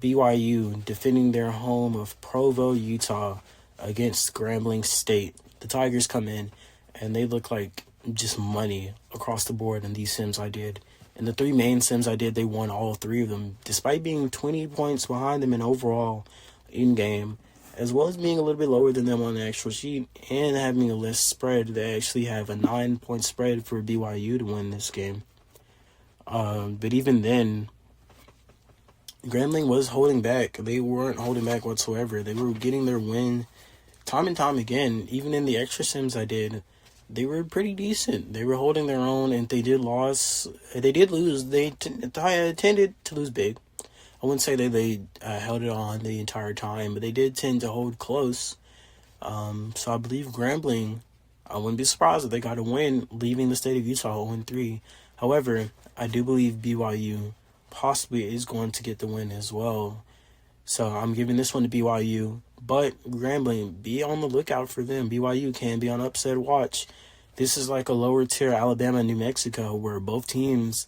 BYU defending their home of Provo, Utah against Grambling State. The Tigers come in, and they look like just money across the board in these sims I did. And the 3 main sims I did, they won all 3 of them, despite being 20 points behind them in overall in-game, as well as being a little bit lower than them on the actual sheet, and having a less spread. They actually have a 9-point spread for BYU to win this game. But even then, Grambling was holding back. They weren't holding back whatsoever. They were getting their win time and time again. Even in the extra sims I did, they were pretty decent. They were holding their own, and they did lose. They tended to lose big. I wouldn't say that they held it on the entire time, but they did tend to hold close. So I believe Grambling, I wouldn't be surprised if they got a win, leaving the state of Utah 0-3. However, I do believe BYU possibly is going to get the win as well. So I'm giving this one to BYU. But Grambling, be on the lookout for them. BYU can be on upset watch. This is like a lower tier Alabama, New Mexico, where both teams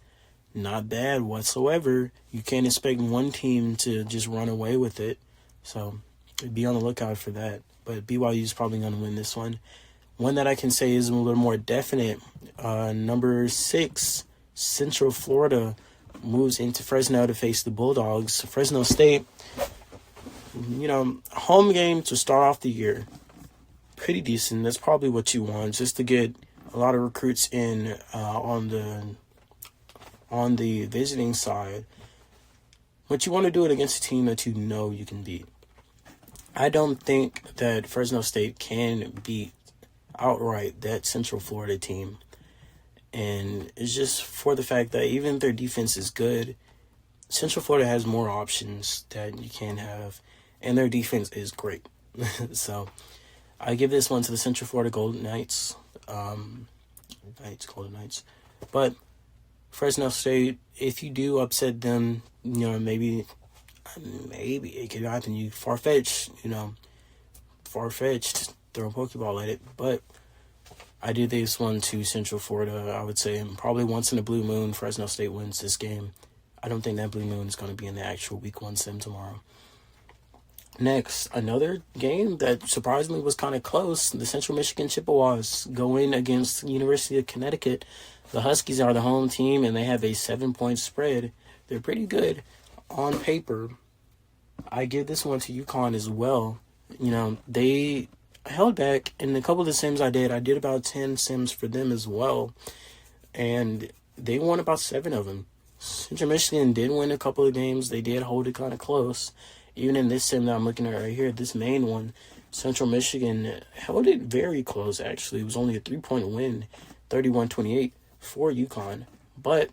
not bad whatsoever. You can't expect one team to just run away with it. So be on the lookout for that. But BYU is probably going to win this one. One that I can say is a little more definite. Number 6, Central Florida moves into Fresno to face the Bulldogs. Fresno State, home game to start off the year. Pretty decent. That's probably what you want, just to get a lot of recruits in on the visiting side. But you want to do it against a team that you know you can beat. I don't think that Fresno State can beat outright that Central Florida team. And it's just for the fact that even if their defense is good, Central Florida has more options that you can have. And their defense is great. So I give this one to the Central Florida Golden Knights. Golden Knights. But Fresno State, if you do upset them, maybe it could happen. You far-fetched, throw a Pokeball at it. But I did this one to Central Florida. I would say probably once in a blue moon, Fresno State wins this game. I don't think that Blue Moon is going to be in the actual Week 1 sim tomorrow. Next, another game that surprisingly was kind of close. The Central Michigan Chippewas going against University of Connecticut. The Huskies are the home team, and they have a 7-point spread. They're pretty good on paper. I give this one to UConn as well. They held back in a couple of the sims I did. I did about 10 sims for them as well, and they won about 7 of them. Central Michigan did win a couple of games. They did hold it kind of close. Even in this sim that I'm looking at right here, this main one, Central Michigan held it very close, actually. It was only a 3-point win, 31-28 for UConn. But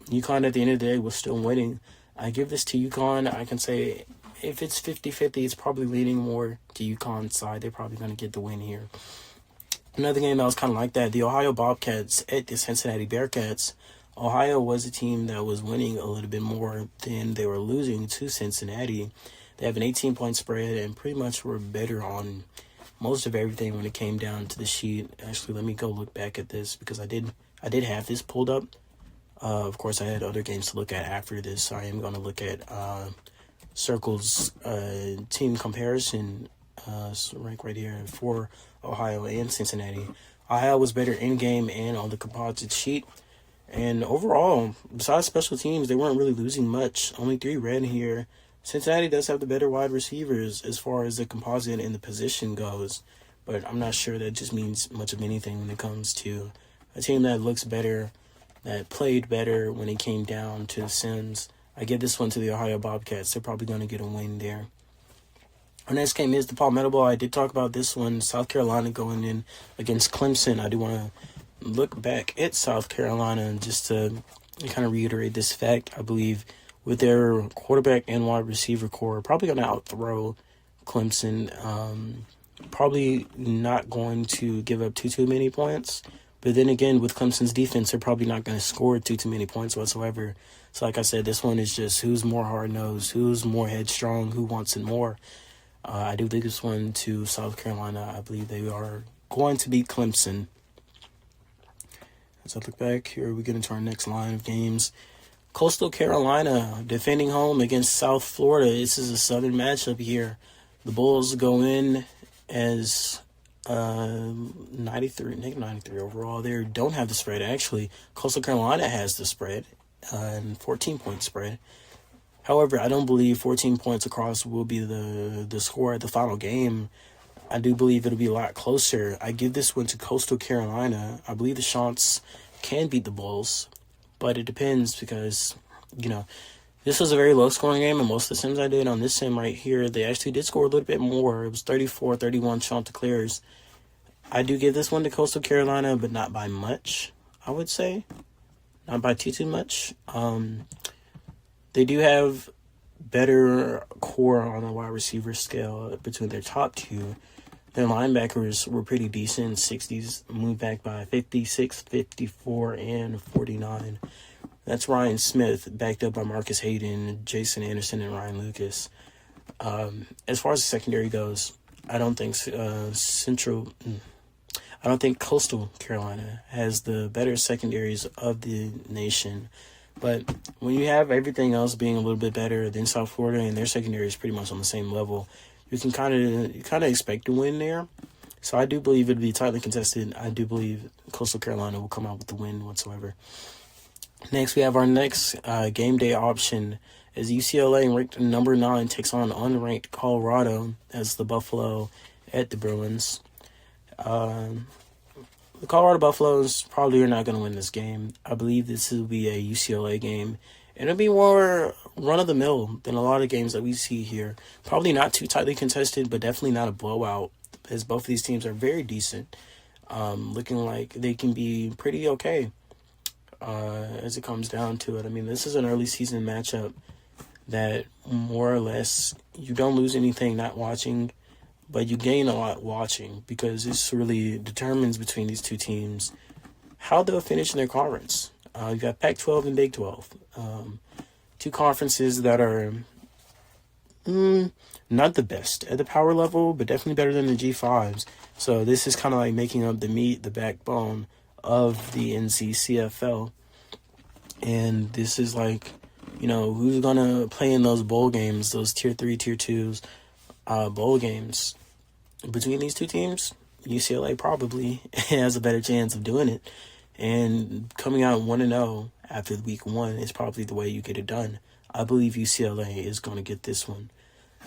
UConn at the end of the day was still winning. I give this to UConn. I can say if it's 50-50, it's probably leaning more to UConn's side. They're probably going to get the win here. Another game that was kind of like that, the Ohio Bobcats at the Cincinnati Bearcats. Ohio was a team that was winning a little bit more than they were losing to Cincinnati. They have an 18-point spread and pretty much were better on most of everything when it came down to the sheet. Actually, let me go look back at this because I did have this pulled up. Of course, I had other games to look at after this, so I am going to look at Circle's team comparison rank right here for Ohio and Cincinnati. Ohio was better in-game and on the composite sheet. And overall, besides special teams, they weren't really losing much. Only 3 red here. Cincinnati does have the better wide receivers as far as the composite and the position goes. But I'm not sure that just means much of anything when it comes to a team that looks better, that played better when it came down to Sims. I give this one to the Ohio Bobcats. They're probably going to get a win there. Our next game is the Palmetto Bowl. I did talk about this one. South Carolina going in against Clemson. I do want to look back at South Carolina just to kind of reiterate this fact. I believe with their quarterback and wide receiver core, probably going to outthrow Clemson. Probably not going to give up too many points. But then again, with Clemson's defense, they're probably not going to score too many points whatsoever. So like I said, this one is just who's more hard-nosed, who's more headstrong, who wants it more. I do think this one to South Carolina. I believe they are going to beat Clemson. As I look back here, we get into our next line of games. Coastal Carolina defending home against South Florida. This is a southern matchup here. The Bulls go in as -93 overall. They don't have the spread. Actually, Coastal Carolina has the spread, and 14-point spread. However, I don't believe 14 points across will be the score at the final game. I do believe it'll be a lot closer. I give this one to Coastal Carolina. I believe the Chants can beat the Bulls, but it depends because, this was a very low-scoring game, and most of the sims I did on this sim right here, they actually did score a little bit more. It was 34-31 Chanticleers. I do give this one to Coastal Carolina, but not by much, I would say. Not by too much. They do have better core on the wide receiver scale between their top two. Their linebackers were pretty decent, 60s, moved back by 56, 54, and 49. That's Ryan Smith, backed up by Marcus Hayden, Jason Anderson, and Ryan Lucas. As far as the secondary goes, I don't think Coastal Carolina has the better secondaries of the nation. But when you have everything else being a little bit better than South Florida and their secondary is pretty much on the same level, you can kind of expect to win there. So I do believe it'll be tightly contested. I do believe Coastal Carolina will come out with the win whatsoever. Next, we have our next game day option as UCLA, ranked number 9, takes on unranked Colorado as the Buffalo at the Bruins. The Colorado Buffaloes probably are not going to win this game. I believe this will be a UCLA game. And it'll be more run-of-the-mill than a lot of games that we see here. Probably not too tightly contested, but definitely not a blowout, as both of these teams are very decent. Looking like they can be pretty okay as it comes down to it. I mean, this is an early season matchup that more or less you don't lose anything not watching, but you gain a lot watching because this really determines between these two teams how they'll finish in their conference. You got Pac-12 and Big 12. Two conferences that are not the best at the power level, but definitely better than the G5s. So this is kind of like making up the meat, the backbone of the NZCFL. And this is like who's going to play in those bowl games, those tier 3, tier 2s, bowl games. Between these two teams, UCLA probably has a better chance of doing it. And coming out 1-0 after week 1 is probably the way you get it done. I believe UCLA is going to get this one.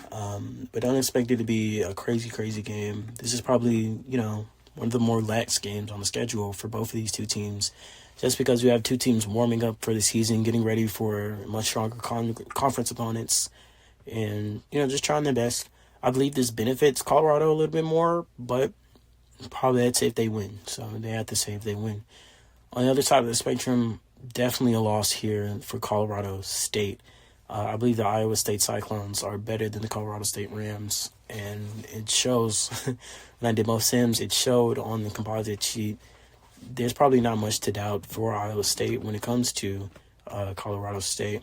But don't expect it to be a crazy, crazy game. This is probably, one of the more lax games on the schedule for both of these two teams. Just because we have two teams warming up for the season, getting ready for much stronger conference opponents, and, just trying their best. I believe this benefits Colorado a little bit more, but probably I'd say if they win. So they have to say if they win. On the other side of the spectrum, definitely a loss here for Colorado State. I believe the Iowa State Cyclones are better than the Colorado State Rams, and it shows. When I did most sims, it showed on the composite sheet. There's probably not much to doubt for Iowa State when it comes to Colorado State,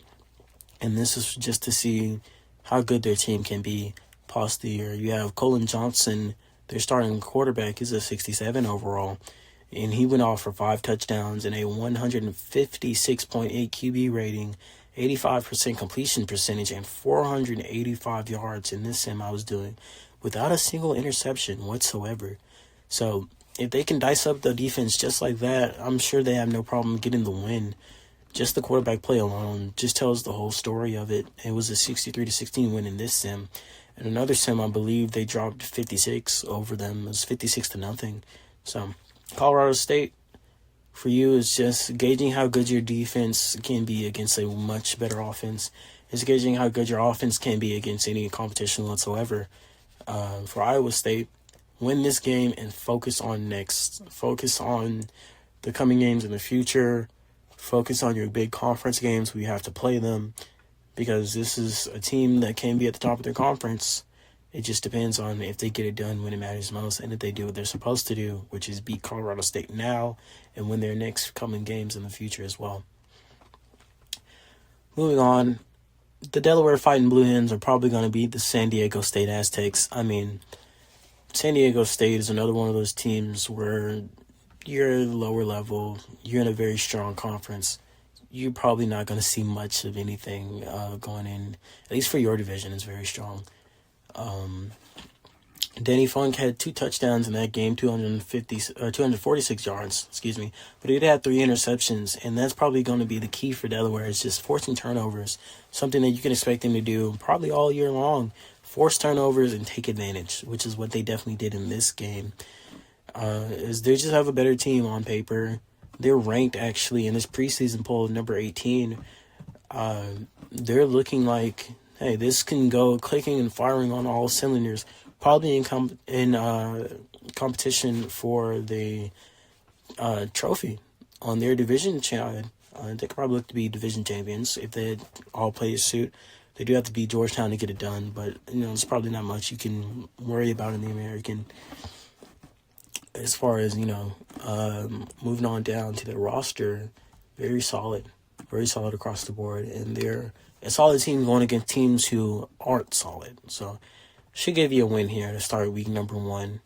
and this is just to see how good their team can be past the year. You have Colin Johnson, their starting quarterback, is a 67 overall, and he went off for 5 touchdowns and a 156.8 QB rating, 85% completion percentage, and 485 yards in this sim I was doing without a single interception whatsoever. So if they can dice up the defense just like that, I'm sure they have no problem getting the win. Just the quarterback play alone just tells the whole story of it. It was a 63-16 win in this sim. And another sim, I believe they dropped 56 over them. It was 56-0. So Colorado State, for you, is just gauging how good your defense can be against a much better offense. It's gauging how good your offense can be against any competition whatsoever. For Iowa State, win this game and focus on next. Focus on the coming games in the future. Focus on your big conference games where you have to play them, because this is a team that can be at the top of their conference. It just depends on if they get it done when it matters most, and if they do what they're supposed to do, which is beat Colorado State now and win their next coming games in the future as well. Moving on, the Delaware Fighting Blue Hens are probably going to beat the San Diego State Aztecs. I mean, San Diego State is another one of those teams where you're lower level, you're in a very strong conference. You're probably not going to see much of anything going in, at least for your division. It's very strong. Danny Funk had 2 touchdowns in that game, 246 yards, but he had 3 interceptions, and that's probably going to be the key for Delaware. It's just forcing turnovers, something that you can expect them to do probably all year long. Force turnovers and take advantage, which is what they definitely did in this game. Is they just have a better team on paper. They're ranked, actually, in this preseason poll, number 18. They're looking like, hey, this can go clicking and firing on all cylinders. Probably in competition for the trophy on their division. They could probably look to be division champions if they all play a suit. They do have to beat Georgetown to get it done, but it's probably not much you can worry about in the American. As far as, moving on down to the roster, very solid across the board. And they're a solid team going against teams who aren't solid. So, should give you a win here to start week number 1.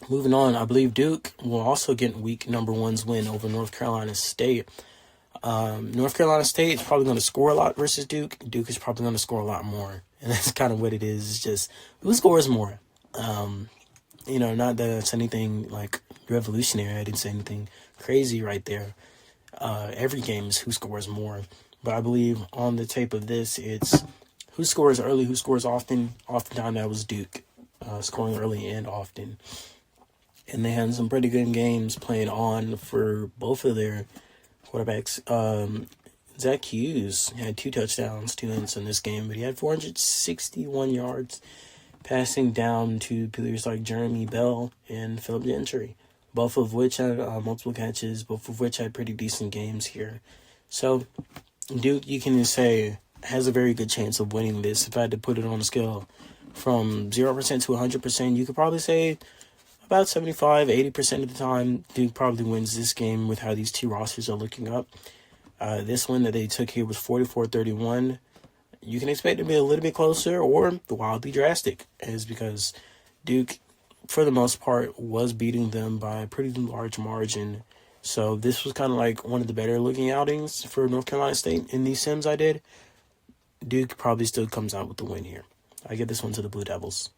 Moving on, I believe Duke will also get week number 1's win over North Carolina State. North Carolina State is probably going to score a lot versus Duke. Duke is probably going to score a lot more. And that's kind of what it is. It's just, who scores more? Not that it's anything like revolutionary. I didn't say anything crazy right there. Every game is who scores more. But I believe on the tape of this, it's who scores early, who scores often. Oftentimes that was Duke, scoring early and often. And they had some pretty good games playing on for both of their quarterbacks. Zach Hughes had 2 touchdowns, 2 hits in this game, but he had 461 yards. Passing down to players like Jeremy Bell and Philip Gentry, both of which had multiple catches, both of which had pretty decent games here. So, Duke, you can say, has a very good chance of winning this. If I had to put it on a scale from 0% to 100%, you could probably say about 75-80% of the time, Duke probably wins this game with how these two rosters are looking up. This one that they took here was 44-31. You can expect it to be a little bit closer or wildly drastic, is because Duke, for the most part, was beating them by a pretty large margin. So this was kind of like one of the better looking outings for North Carolina State in these sims I did. Duke probably still comes out with the win here. I give this one to the Blue Devils.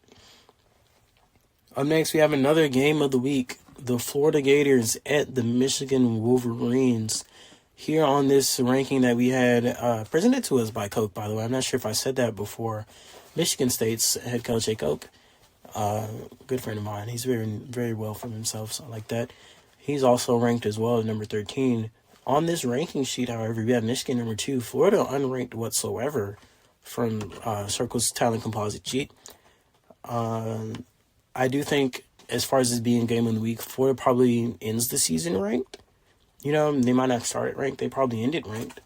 Up next, we have another game of the week. The Florida Gators at the Michigan Wolverines. Here on this ranking that we had presented to us by Coke, by the way. I'm not sure if I said that before. Michigan State's head coach, Jay Coke, good friend of mine. He's very, very well from himself, so I like that. He's also ranked as well at number 13. On this ranking sheet, however, we have Michigan number 2, Florida unranked whatsoever from Circle's talent composite sheet. I do think, as far as this being game of the week, Florida probably ends the season ranked. You know, they might not start it ranked. They probably end it ranked.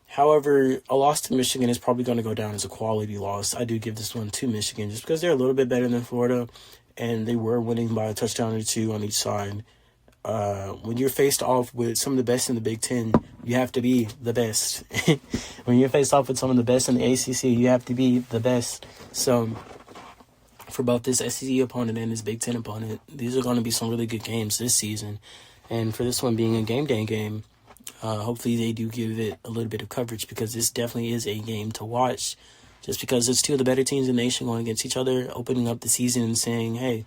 However, a loss to Michigan is probably going to go down as a quality loss. I do give this one to Michigan just because they're a little bit better than Florida, and they were winning by a touchdown or two on each side. When you're faced off with some of the best in the Big Ten, you have to be the best. When you're faced off with some of the best in the ACC, you have to be the best. So for both this SEC opponent and this Big Ten opponent, these are going to be some really good games this season. And for this one being a game day game, hopefully they do give it a little bit of coverage, because this definitely is a game to watch, just because it's two of the better teams in the nation going against each other, opening up the season and saying, hey,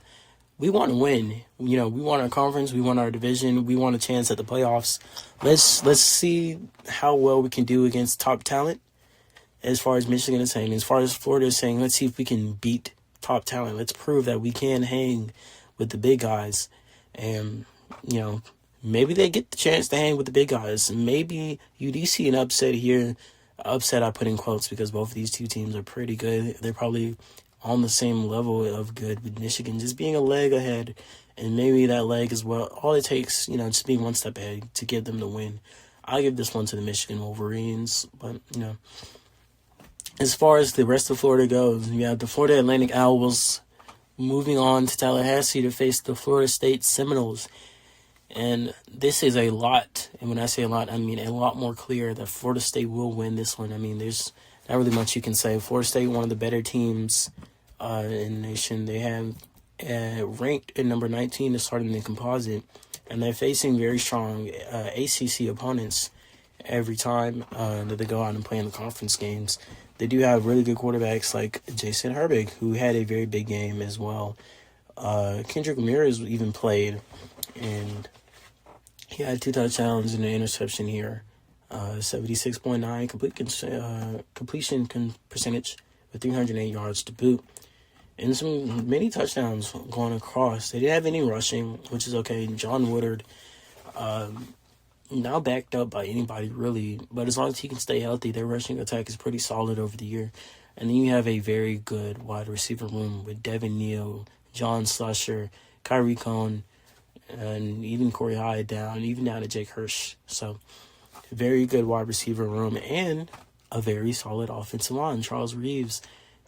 we want to win. You know, we want our conference, we want our division, we want a chance at the playoffs. Let's see how well we can do against top talent, as far as Michigan is saying. As far as Florida is saying, let's see if we can beat top talent. Let's prove that we can hang with the big guys. And, you know, maybe they get the chance to hang with the big guys. Maybe you do see an upset here. Upset I put in quotes, because both of these two teams are pretty good. They're probably on the same level of good, with Michigan just being a leg ahead. And maybe that leg is well, all it takes, you know, just being one step ahead to get them to win. I'll give this one to the Michigan Wolverines. But, you know, as far as the rest of Florida goes, you have the Florida Atlantic Owls moving on to Tallahassee to face the Florida State Seminoles. And this is a lot. And when I say a lot, I mean a lot more clear that Florida State will win this one. I mean, there's not really much you can say. Florida State, one of the better teams in the nation. They have ranked at number 19 to start in the composite. And they're facing very strong ACC opponents every time that they go out and play in the conference games. They do have really good quarterbacks like Jason Herbig, who had a very big game as well. Kendrick Ramirez even played, and he had 2 touchdowns and an interception here. 76.9 completion percentage with 308 yards to boot. And many touchdowns going across. They didn't have any rushing, which is okay. John Woodard, not backed up by anybody really, but as long as he can stay healthy, their rushing attack is pretty solid over the year. And then you have a very good wide receiver room with Devin Neal, John Slusher, Kyrie Cohn, and even Corey Hyde even down to Jake Hirsch. So, very good wide receiver room and a very solid offensive line. Charles Reeves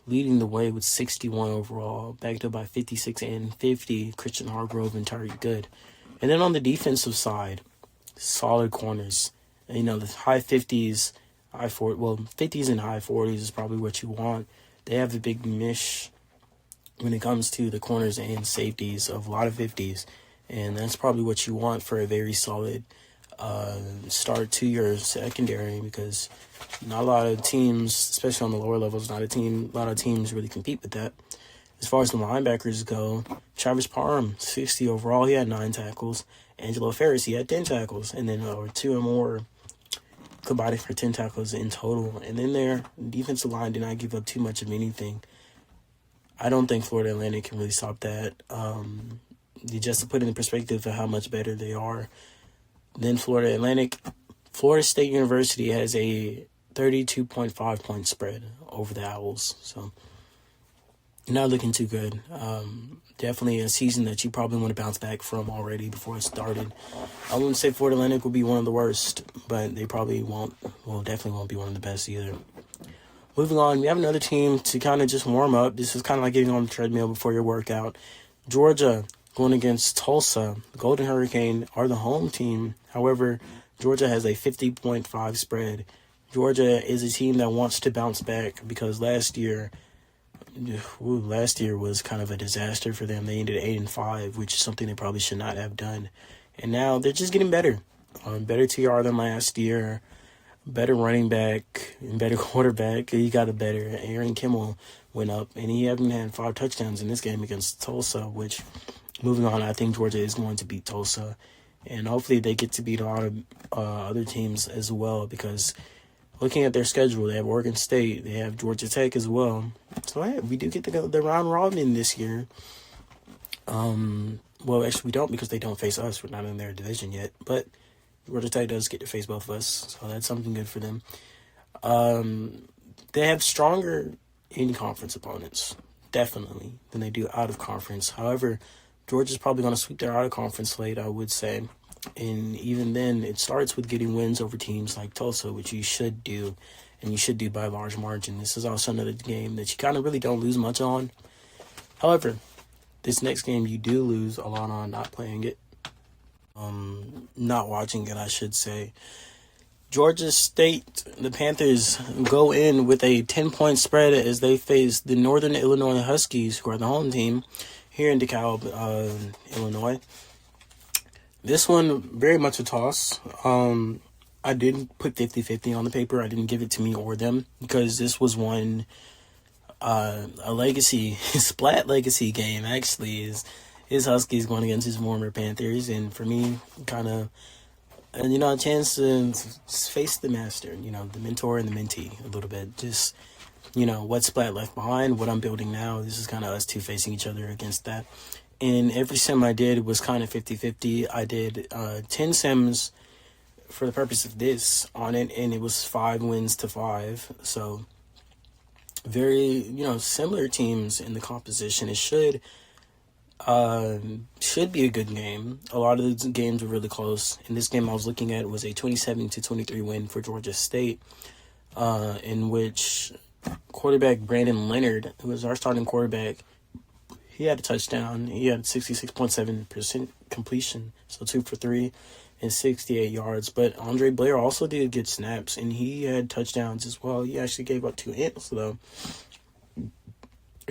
leading the way with 61 overall, backed up by 56 and 50, Christian Hargrove and Tyreek Good. And then on the defensive side, solid corners. And, you know, the high 50s, 50s and high 40s is probably what you want. They have a big mish when it comes to the corners and safeties of a lot of 50s. And that's probably what you want for a very solid start to your secondary, because not a lot of teams, especially on the lower levels, a lot of teams really compete with that. As far as the linebackers go, Travis Parham, 60 overall, he had 9 tackles. Angelo Ferris, he had 10 tackles, and then 2 or more combining for 10 tackles in total. And then their defensive line did not give up too much of anything. I don't think Florida Atlantic can really stop that. Just to put it in perspective of how much better they are than Florida Atlantic, Florida State University has a 32.5 point spread over the Owls. So, not looking too good. Definitely a season that you probably want to bounce back from already before it started. I wouldn't say Florida Atlantic will be one of the worst, but they probably definitely won't be one of the best either. Moving on, we have another team to kind of just warm up. This is kind of like getting on the treadmill before your workout. Georgia going against Tulsa. The Golden Hurricane are the home team. However, Georgia has a 50.5 spread. Georgia is a team that wants to bounce back, because last year was kind of a disaster for them. They ended 8-5, which is something they probably should not have done. And now they're just getting better. Better TR than last year, better running back, and better quarterback. He got a better. Aaron Kimmel went up, and he haven't had 5 touchdowns in this game against Tulsa, which, moving on, I think Georgia is going to beat Tulsa. And hopefully they get to beat a lot of other teams as well, because looking at their schedule, they have Oregon State, they have Georgia Tech as well. So, hey, we do get the round robin this year. Well, actually, we don't, because they don't face us. We're not in their division yet. But Georgia Tech does get to face both of us, so that's something good for them. They have stronger in-conference opponents, definitely, than they do out-of-conference. However, Georgia's probably going to sweep their out-of-conference slate, I would say. And even then, it starts with getting wins over teams like Tulsa, which you should do, and you should do by a large margin. This is also another game that you kind of really don't lose much on. However, this next game you do lose a lot on not playing it. Not watching it, I should say. Georgia State, the Panthers go in with a 10-point spread as they face the Northern Illinois Huskies, who are the home team here in DeKalb, Illinois. This one, very much a toss. I didn't put 50-50 on the paper. I didn't give it to me or them, because this was one, a legacy, splat legacy game, actually, is his Huskies going against his former Panthers. And for me, kind of, a chance to face the master, the mentor and the mentee a little bit. Just, what Splat left behind, what I'm building now. This is kind of us two facing each other against that. And every sim I did was kind of 50-50. I did 10 sims for the purpose of this on it, and it was 5 wins to 5. So very, similar teams in the composition. It should be a good game. A lot of the games were really close. In this game I was looking at was a 27-23 win for Georgia State, in which quarterback Brandon Leonard, who was our starting quarterback, he had a touchdown. He had 66.7% completion, so 2 for 3 and 68 yards. But Andre Blair also did get snaps, and he had touchdowns as well. He actually gave up 2 hits, though.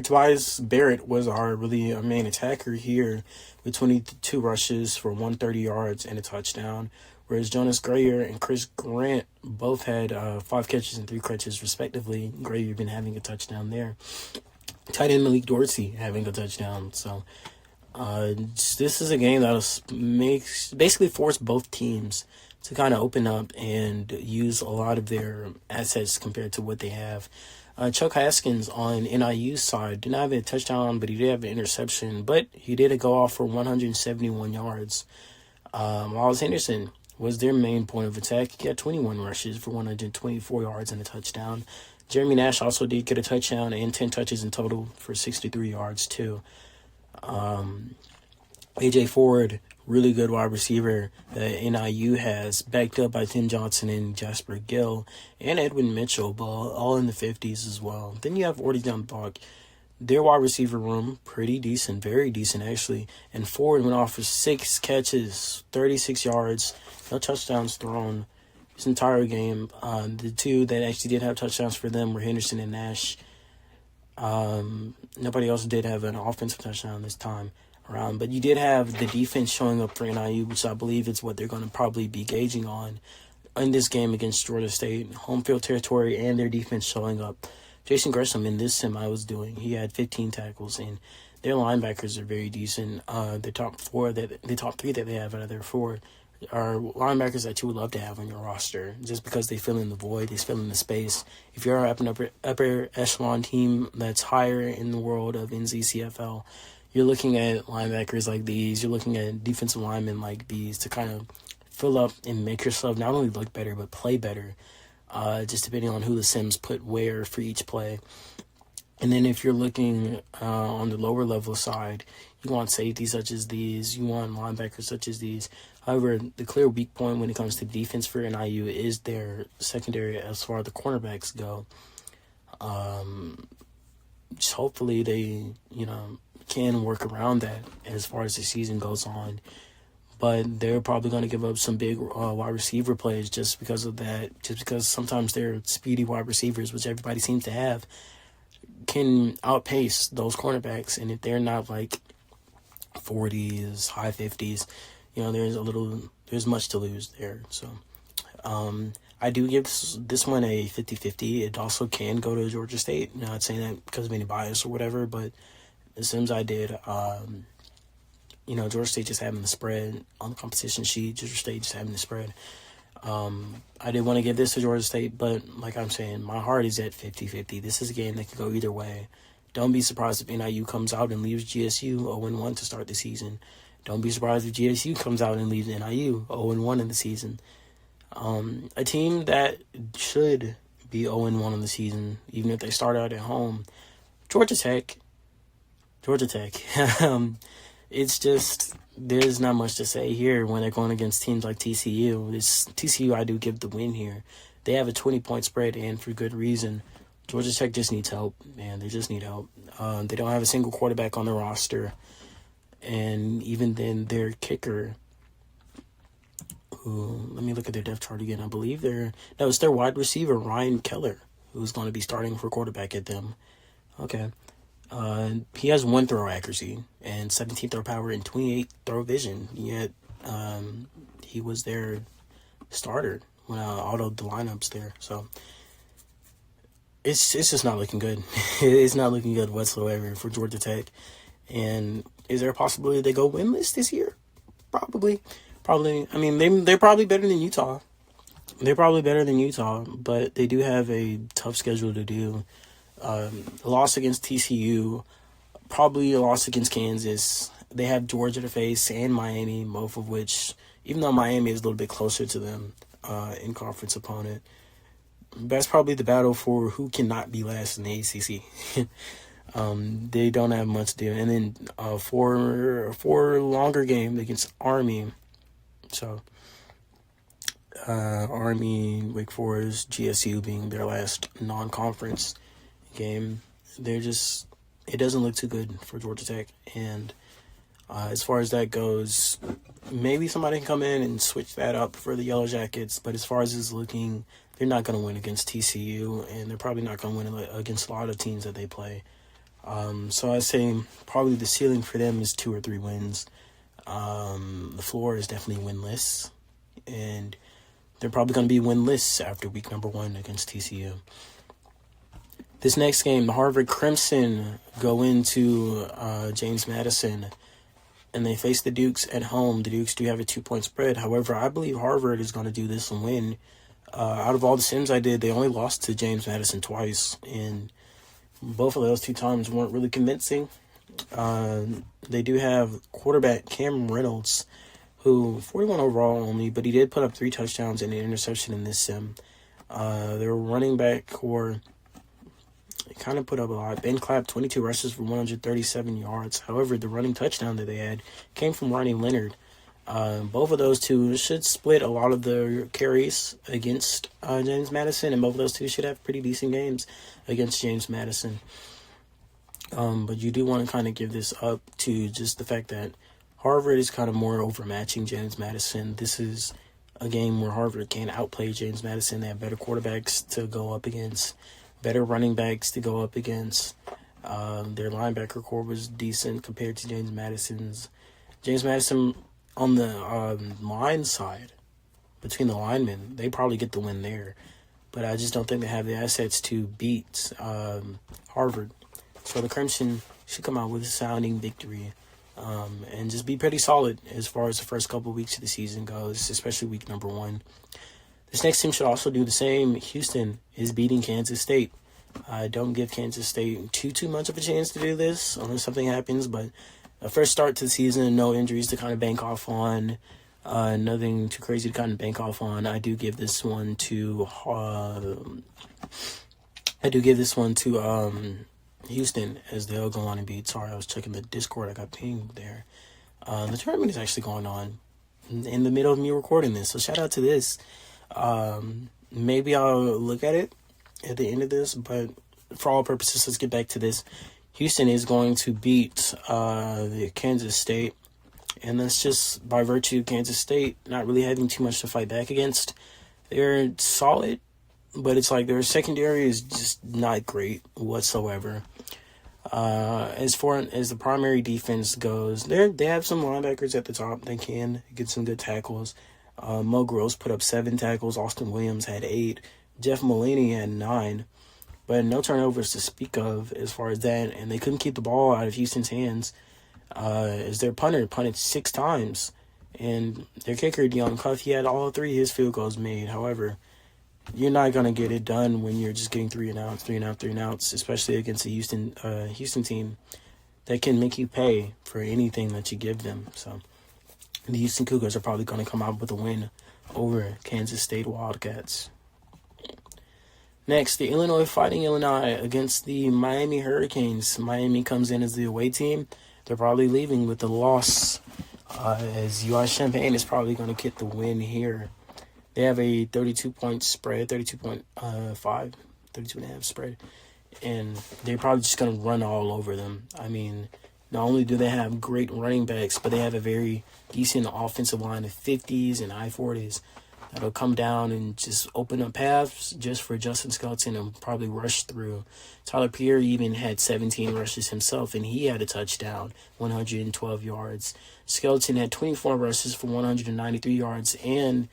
Tobias Barrett was our main attacker here with 22 rushes for 130 yards and a touchdown, whereas Jonas Grayer and Chris Grant both had 5 catches and 3 catches respectively. Grayer been having a touchdown there. Tight end Malik Dorsey having a touchdown. So this is a game that basically force both teams to kind of open up and use a lot of their assets compared to what they have. Chuck Haskins on NIU's side did not have a touchdown, but he did have an interception. But he did go off for 171 yards. Miles Henderson was their main point of attack. He got 21 rushes for 124 yards and a touchdown. Jeremy Nash also did get a touchdown and 10 touches in total for 63 yards too. A.J. Ford, really good wide receiver that NIU has, backed up by Tim Johnson and Jasper Gill and Edwin Mitchell, all in the 50s as well. Then you have Orty Dunbach. Their wide receiver room, pretty decent, very decent actually. And Ford went off for 6 catches, 36 yards, no touchdowns thrown this entire game. The 2 that actually did have touchdowns for them were Henderson and Nash. Nobody else did have an offensive touchdown this time around, but you did have the defense showing up for NIU, which I believe is what they're going to probably be gauging on in this game against Georgia State. Home field territory and their defense showing up. Jason Gresham in this sim I was doing, he had 15 tackles, and their linebackers are very decent. The top 3 that they have out of their 4 are linebackers that you would love to have on your roster, just because they fill in the void, they fill in the space. If you're an upper echelon team that's higher in the world of NZCFL, you're looking at linebackers like these, you're looking at defensive linemen like these to kind of fill up and make yourself not only look better, but play better, just depending on who the Sims put where for each play. And then if you're looking on the lower level side, you want safeties such as these, you want linebackers such as these. However, the clear weak point when it comes to defense for NIU is their secondary as far as the cornerbacks go. Just hopefully they, can work around that as far as the season goes on. But they're probably going to give up some big wide receiver plays just because of that. Just because sometimes they're speedy wide receivers, which everybody seems to have, can outpace those cornerbacks. And if they're not like 40s, high 50s, there's much to lose there. So, I do give this one a 50-50. It also can go to Georgia State. Not saying that because of any bias or whatever, but the Sims I did, Georgia State just having the spread on the competition sheet. Georgia State just having the spread. I did want to give this to Georgia State, but like I'm saying, my heart is at 50-50. This is a game that could go either way. Don't be surprised if NIU comes out and leaves GSU 0-1 to start the season. Don't be surprised if GSU comes out and leaves NIU 0-1 in the season. A team that should be 0-1 in the season, even if they start out at home, Georgia Tech. It's just, there's not much to say here when they're going against teams like TCU. TCU, I do give the win here. They have a 20-point spread, and for good reason. Georgia Tech just needs help, man. They just need help. They don't have a single quarterback on the roster. And even then, their kicker, let me look at their depth chart again. I believe it's their wide receiver, Ryan Keller, who's going to be starting for quarterback at them. Okay. He has 1 throw accuracy and 17 throw power and 28 throw vision. Yet, he was their starter when all the lineups there. So, it's just not looking good. It's not looking good whatsoever for Georgia Tech. And is there a possibility they go winless this year? Probably. I mean, they're probably better than Utah. But they do have a tough schedule to do. A loss against TCU, probably a loss against Kansas. They have Georgia to face and Miami, both of which, even though Miami is a little bit closer to them in conference opponent, that's probably the battle for who cannot be last in the ACC. They don't have much to do. And then four longer game against Army. So, Army, Wake Forest, GSU being their last non-conference game. It doesn't look too good for Georgia Tech. And as far as that goes, maybe somebody can come in and switch that up for the Yellow Jackets. But as far as it's looking, they're not going to win against TCU, and they're probably not going to win against a lot of teams that they play. So I'd say probably the ceiling for them is 2 or 3 wins. The floor is definitely winless, and they're probably going to be winless after week number 1 against TCU. This next game, the Harvard Crimson go into James Madison, and they face the Dukes at home. The Dukes do have a 2-point spread. However, I believe Harvard is going to do this and win. Out of all the sims I did, they only lost to James Madison twice, and both of those 2 times weren't really convincing. They do have quarterback Cam Reynolds, who 41 overall only, but he did put up 3 touchdowns and an interception in this sim. Their running back core kind of put up a lot. Ben Clapp, 22 rushes for 137 yards. However, the running touchdown that they had came from Ronnie Leonard. Both of those 2 should split a lot of the carries against James Madison, and both of those 2 should have pretty decent games against James Madison. But you do want to kind of give this up to just the fact that Harvard is kind of more overmatching James Madison. This is a game where Harvard can outplay James Madison. They have better quarterbacks to go up against, better running backs to go up against. Their linebacker core was decent compared to James Madison's. James Madison on the line side, between the linemen, they probably get the win there. But I just don't think they have the assets to beat Harvard. So the Crimson should come out with a sounding victory and just be pretty solid as far as the first couple of weeks of the season goes, especially week number 1. This next team should also do the same. Houston is beating Kansas State. I don't give Kansas State too much of a chance to do this unless something happens, but a first start to the season, no injuries to kind of bank off on, nothing too crazy to kind of bank off on. I do give this one to Houston, as they'll go on and beat. Sorry, I was checking the Discord. I got pinged there. The tournament is actually going on in the middle of me recording this, so shout out to this. Maybe I'll look at it at the end of this, but for all purposes, let's get back to this. Houston is going to beat the Kansas State, and that's just by virtue of Kansas State not really having too much to fight back against. They're solid, but it's like their secondary is just not great whatsoever. As far as the primary defense goes, they have some linebackers at the top. They can get some good tackles. Mo Gross put up 7 tackles. Austin Williams had 8. Jeff Mulaney had 9. But no turnovers to speak of as far as that. And they couldn't keep the ball out of Houston's hands. As their punter punted 6 times. And their kicker, Deion Cuff, he had all 3 of his field goals made. However, you're not going to get it done when you're just getting 3 and outs, especially against a Houston team that can make you pay for anything that you give them. So the Houston Cougars are probably going to come out with a win over Kansas State Wildcats. Next, the Illinois Fighting Illini against the Miami Hurricanes. Miami comes in as the away team. They're probably leaving with the loss, as UI Champaign is probably going to get the win here. They have a 32-point spread, 32.5 spread, and they're probably just going to run all over them. I mean, not only do they have great running backs, but they have a very decent offensive line of 50s and high 40s that'll come down and just open up paths just for Justin Skelton and probably rush through. Tyler Pierre even had 17 rushes himself, and he had a touchdown, 112 yards. Skelton had 24 rushes for 193 yards and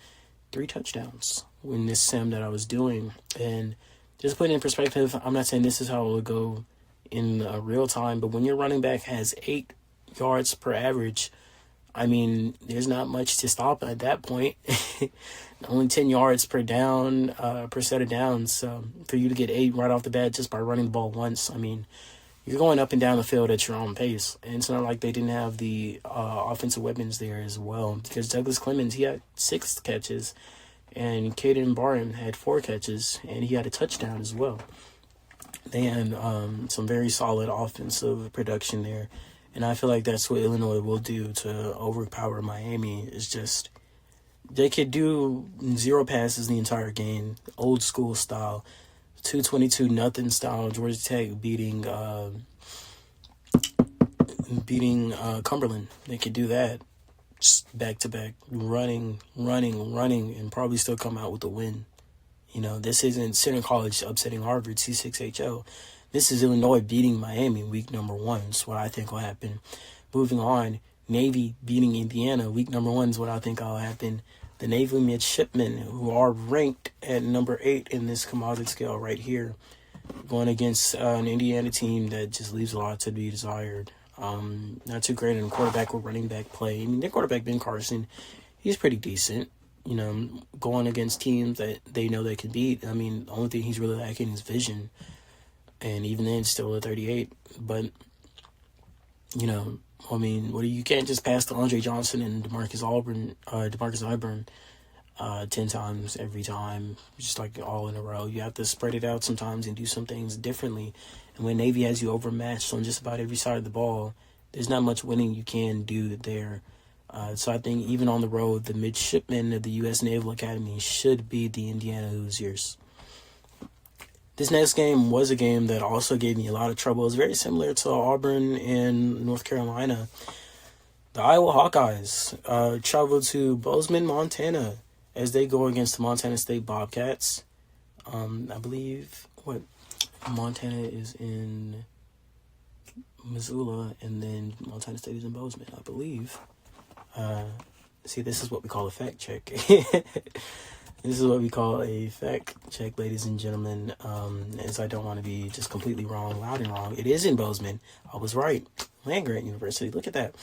3 touchdowns in this sim that I was doing. And just put it in perspective, I'm not saying this is how it will go in real time, but when your running back has 8 yards per average, I mean, there's not much to stop at that point. Only 10 yards per down, per set of downs. So for you to get 8 right off the bat just by running the ball once, I mean, you're going up and down the field at your own pace. And it's not like they didn't have the offensive weapons there as well. Because Douglas Clemens, he had 6 catches. And Caden Barton had 4 catches. And he had a touchdown as well. They had some very solid offensive production there. And I feel like that's what Illinois will do to overpower Miami. Is just they could do 0 passes the entire game, old school style, 222-0 style. Georgia Tech beating Cumberland. They could do that just back to back, running, and probably still come out with a win. You know, this isn't Center College upsetting Harvard C6HO. This is Illinois beating Miami week number 1. That's what I think will happen. Moving on, Navy beating Indiana week number 1 is what I think will happen. The Navy midshipmen, who are ranked at number 8 in this composite scale right here, going against an Indiana team that just leaves a lot to be desired. Not too great in quarterback or running back play. I mean, their quarterback, Ben Carson, he's pretty decent. You know, going against teams that they know they can beat. I mean, the only thing he's really lacking is vision. And even then, still a 38. But, you know, I mean, you can't just pass to Andre Johnson and DeMarcus Auburn 10 times every time, just like all in a row. You have to spread it out sometimes and do some things differently. And when Navy has you overmatched on just about every side of the ball, there's not much winning you can do there. So I think even on the road, the midshipmen of the U.S. Naval Academy should be the Indiana Hoosiers. This next game was a game that also gave me a lot of trouble. It was very similar to Auburn and North Carolina. The Iowa Hawkeyes traveled to Bozeman, Montana, as they go against the Montana State Bobcats. I believe Montana is in Missoula, and then Montana State is in Bozeman, I believe. See, this is what we call a fact check. This is what we call a fact check, ladies and gentlemen, as I don't want to be just completely wrong, loud and wrong. It is in Bozeman. I was right. Land-Grant University. Look at that.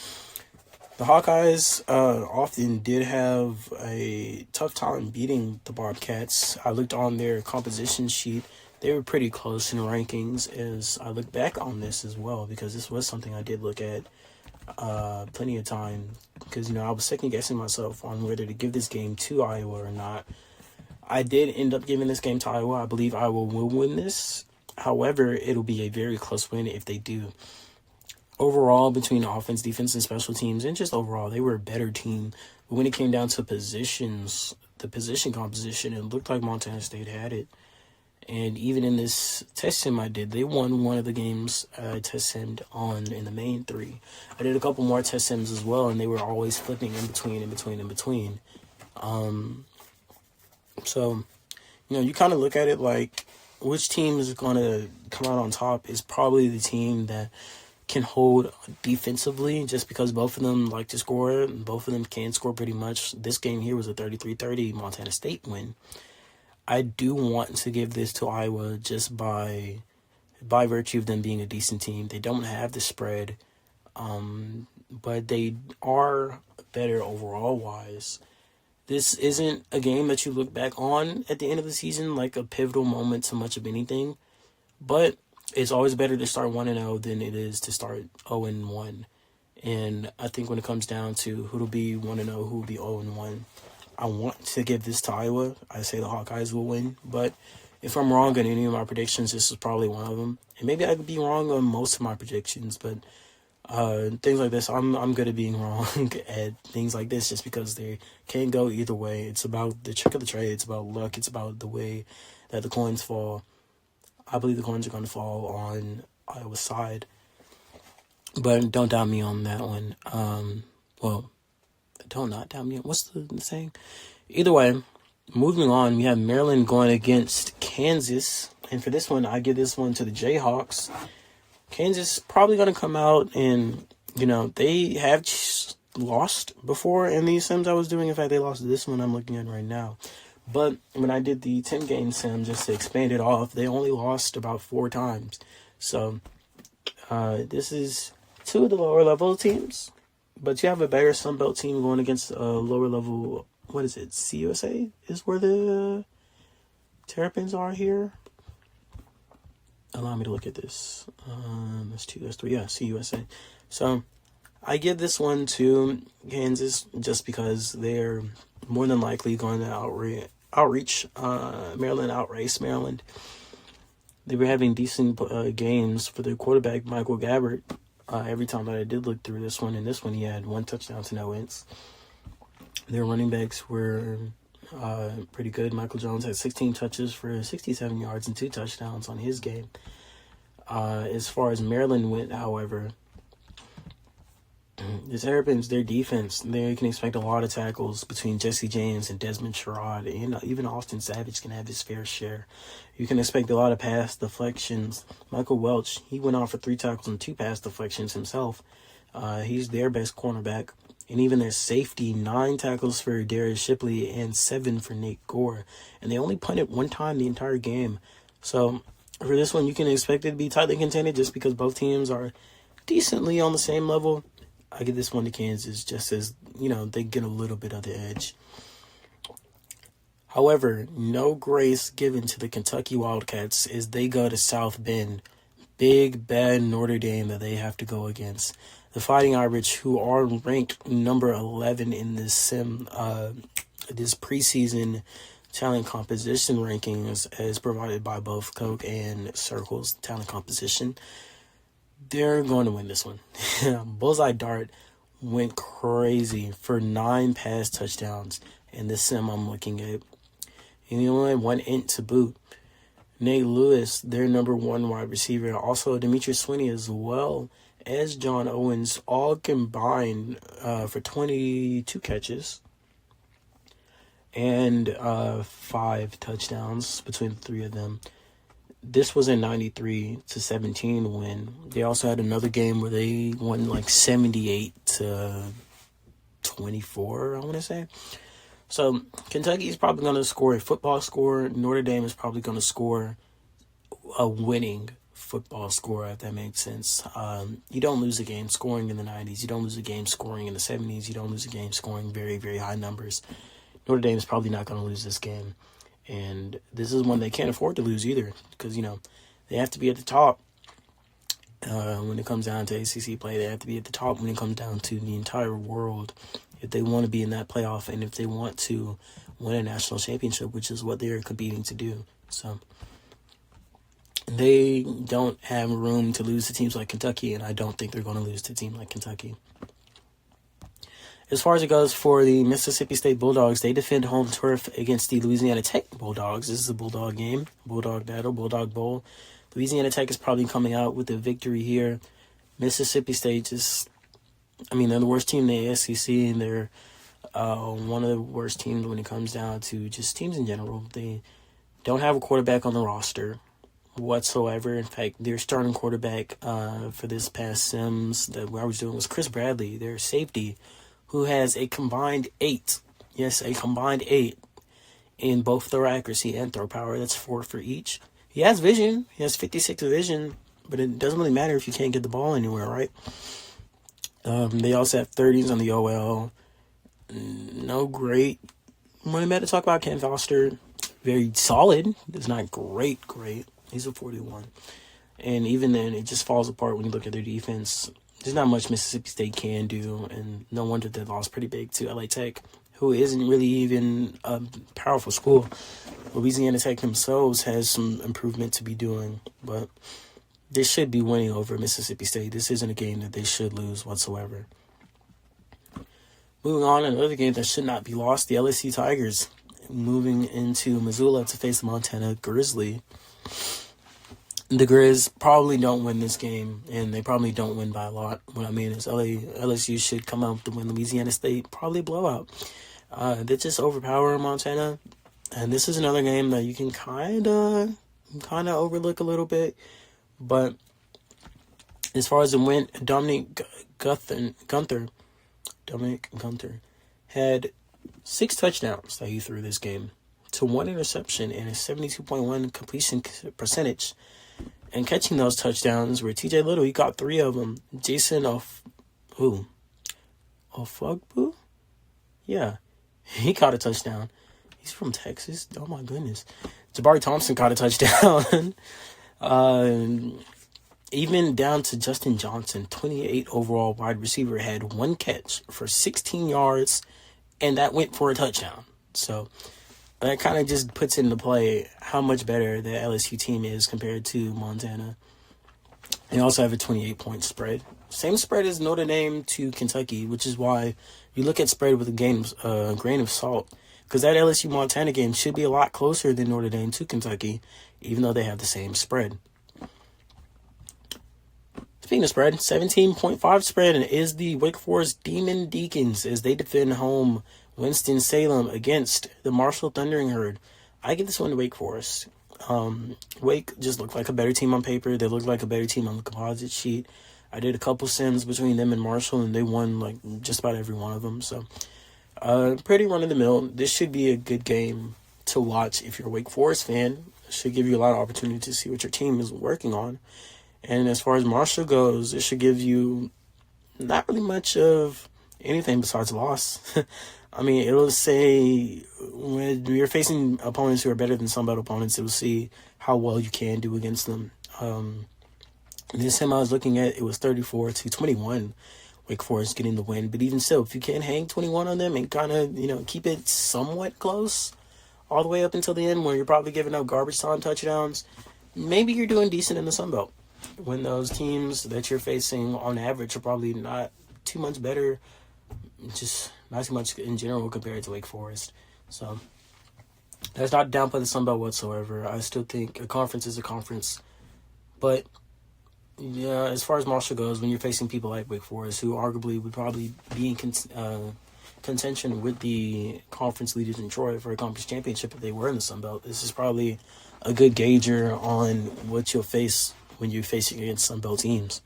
The Hawkeyes often did have a tough time beating the Bobcats. I looked on their composition sheet. They were pretty close in rankings as I look back on this as well, because this was something I did look at plenty of time, because, you know, I was second guessing myself on whether to give this game to Iowa or not. I did end up giving this game to Iowa. I believe Iowa will win this. However, it'll be a very close win if they do. Overall, between offense, defense, and special teams, and just overall, they were a better team. But when it came down to positions, the position composition, it looked like Montana State had it. And even in this test sim I did, they won one of the games I test simmed on in the main 3. I did a couple more test sims as well, and they were always flipping in between. So, you know, you kind of look at it like which team is going to come out on top is probably the team that can hold defensively, just because both of them like to score. Both of them can score pretty much. This game here was a 33-30 Montana State win. I do want to give this to Iowa just by virtue of them being a decent team. They don't have the spread, but they are better overall wise. This isn't a game that you look back on at the end of the season like a pivotal moment to much of anything, but it's always better to start 1-0 than it is to start 0-1. And I think when it comes down to who'll be 1-0, who'll be 0-1, I want to give this to Iowa. I say the Hawkeyes will win, but if I'm wrong on any of my predictions, this is probably one of them. And maybe I could be wrong on most of my predictions, but things like this, I'm good at being wrong at things like this just because they can go either way. It's about the trick of the trade. It's about luck. It's about the way that the coins fall. I believe the coins are going to fall on Iowa's side, but don't doubt me on that one. Well, don't not doubt me. What's the saying? Either way, moving on, we have Maryland going against Kansas, and for this one, I give this one to the Jayhawks. Kansas probably going to come out and, they have lost before in these sims I was doing. In fact, they lost this one I'm looking at right now. But when I did the 10-game sim, just to expand it off, they only lost about 4 times. So this is 2 of the lower level teams. But you have a better Sunbelt team going against a lower level, what is it, CUSA is where the Terrapins are here. Allow me to look at this. That's 2, that's 3, yeah, CUSA. So I give this one to Kansas just because they're more than likely going to outrace Maryland. They were having decent games for their quarterback, Michael Gabbert. Every time that I did look through this one, and this one he had 1 touchdown to no ints. Their running backs were pretty good. Michael Jones had 16 touches for 67 yards and 2 touchdowns on his game. As far as Maryland went, however, the Terrapins, their defense, they can expect a lot of tackles between Jesse James and Desmond Sherrod, and even Austin Savage can have his fair share. You can expect a lot of pass deflections. Michael Welch, he went off for 3 tackles and 2 pass deflections himself. He's their best cornerback. And even their safety, 9 tackles for Darius Shipley and 7 for Nate Gore. And they only punted 1 time the entire game. So for this one, you can expect it to be tightly contended just because both teams are decently on the same level. I give this one to Kansas just as, they get a little bit of the edge. However, no grace given to the Kentucky Wildcats as they go to South Bend. Big, bad Notre Dame that they have to go against. The Fighting Irish, who are ranked number 11 in this this preseason talent composition rankings as provided by both Coke and Circle's talent composition, they're going to win this one. Bullseye Dart went crazy for 9 pass touchdowns in this sim I'm looking at. And he only had 1 int to boot. Nate Lewis, their number 1 wide receiver, also Demetrius Swinney as well as John Owens, all combined for 22 catches and 5 touchdowns between the 3 of them. This was a 93-17 win. They also had another game where they won like 78-24, I want to say. So Kentucky is probably going to score a football score. Notre Dame is probably going to score a winning football score, if that makes sense. You don't lose a game scoring in the 90s. You don't lose a game scoring in the 70s. You don't lose a game scoring very, very high numbers. Notre Dame is probably not going to lose this game. And this is one they can't afford to lose either because, they have to be at the top when it comes down to ACC play. They have to be at the top when it comes down to the entire world if they want to be in that playoff and if they want to win a national championship, which is what they're competing to do. So they don't have room to lose to teams like Kentucky, and I don't think they're going to lose to a team like Kentucky. As far as it goes for the Mississippi State Bulldogs, they defend home turf against the Louisiana Tech Bulldogs. This is a Bulldog game, Bulldog battle, Bulldog Bowl. Louisiana Tech is probably coming out with a victory here. Mississippi State they're the worst team in the SEC, and they're one of the worst teams when it comes down to just teams in general. They don't have a quarterback on the roster. whatsoever. In fact, their starting quarterback for this past Sims that I was doing was Chris Bradley, their safety, who has a combined 8. Yes, a combined 8 in both throw accuracy and throw power. That's 4 for each. He has vision. He has 56 vision, but it doesn't really matter if you can't get the ball anywhere, right? They also have 30s on the OL. No great. When I'm about to talk about Ken Foster, very solid. It's not great. He's a 41. And even then, it just falls apart when you look at their defense. There's not much Mississippi State can do, and no wonder they lost pretty big to LA Tech, who isn't really even a powerful school. Louisiana Tech themselves has some improvement to be doing, but they should be winning over Mississippi State. This isn't a game that they should lose whatsoever. Moving on, another game that should not be lost, the LSU Tigers moving into Missoula to face the Montana Grizzly. The Grizz probably don't win this game, and they probably don't win by a lot. What I mean is LSU should come out to win Louisiana State, probably blowout. They just overpower Montana, and this is another game that you can kind of overlook a little bit. But as far as the win, Dominic Gunther had 6 touchdowns that he threw this game to 1 interception and a 72.1 completion percentage. And catching those touchdowns were TJ Little. He got 3 of them. Jason Ofugbu? Yeah, he caught a touchdown. He's from Texas. Oh my goodness. Jabari Thompson caught a touchdown. Even down to Justin Johnson, 28 overall wide receiver, had 1 catch for 16 yards, and that went for a touchdown. So that kind of just puts into play how much better the LSU team is compared to Montana. They also have a 28-point spread. Same spread as Notre Dame to Kentucky, which is why you look at spread with a grain of salt. Because that LSU-Montana game should be a lot closer than Notre Dame to Kentucky, even though they have the same spread. Speaking of spread, 17.5 spread is the Wake Forest Demon Deacons as they defend home Winston-Salem against the Marshall Thundering Herd. I give this one to Wake Forest. Wake just looked like a better team on paper. They looked like a better team on the composite sheet. I did a couple sims between them and Marshall, and they won like just about every one of them. So, pretty run-of-the-mill. This should be a good game to watch if you're a Wake Forest fan. It should give you a lot of opportunity to see what your team is working on. And as far as Marshall goes, it should give you not really much of anything besides loss. I mean, it'll say when you're facing opponents who are better than some opponents, it'll see how well you can do against them. This time I was looking at, it was 34-21, Wake Forest getting the win. But even still, if you can't hang 21 on them and kind of, keep it somewhat close all the way up until the end where you're probably giving up garbage time touchdowns, maybe you're doing decent in the Sun Belt. When those teams that you're facing on average are probably not too much better, just not too much in general compared to Wake Forest. So that's not to downplay the Sun Belt whatsoever. I still think a conference is a conference. But yeah, as far as Marshall goes, when you're facing people like Wake Forest, who arguably would probably be in contention with the conference leaders in Troy for a conference championship if they were in the Sun Belt, this is probably a good gauger on what you'll face when you're facing against Sun Belt teams.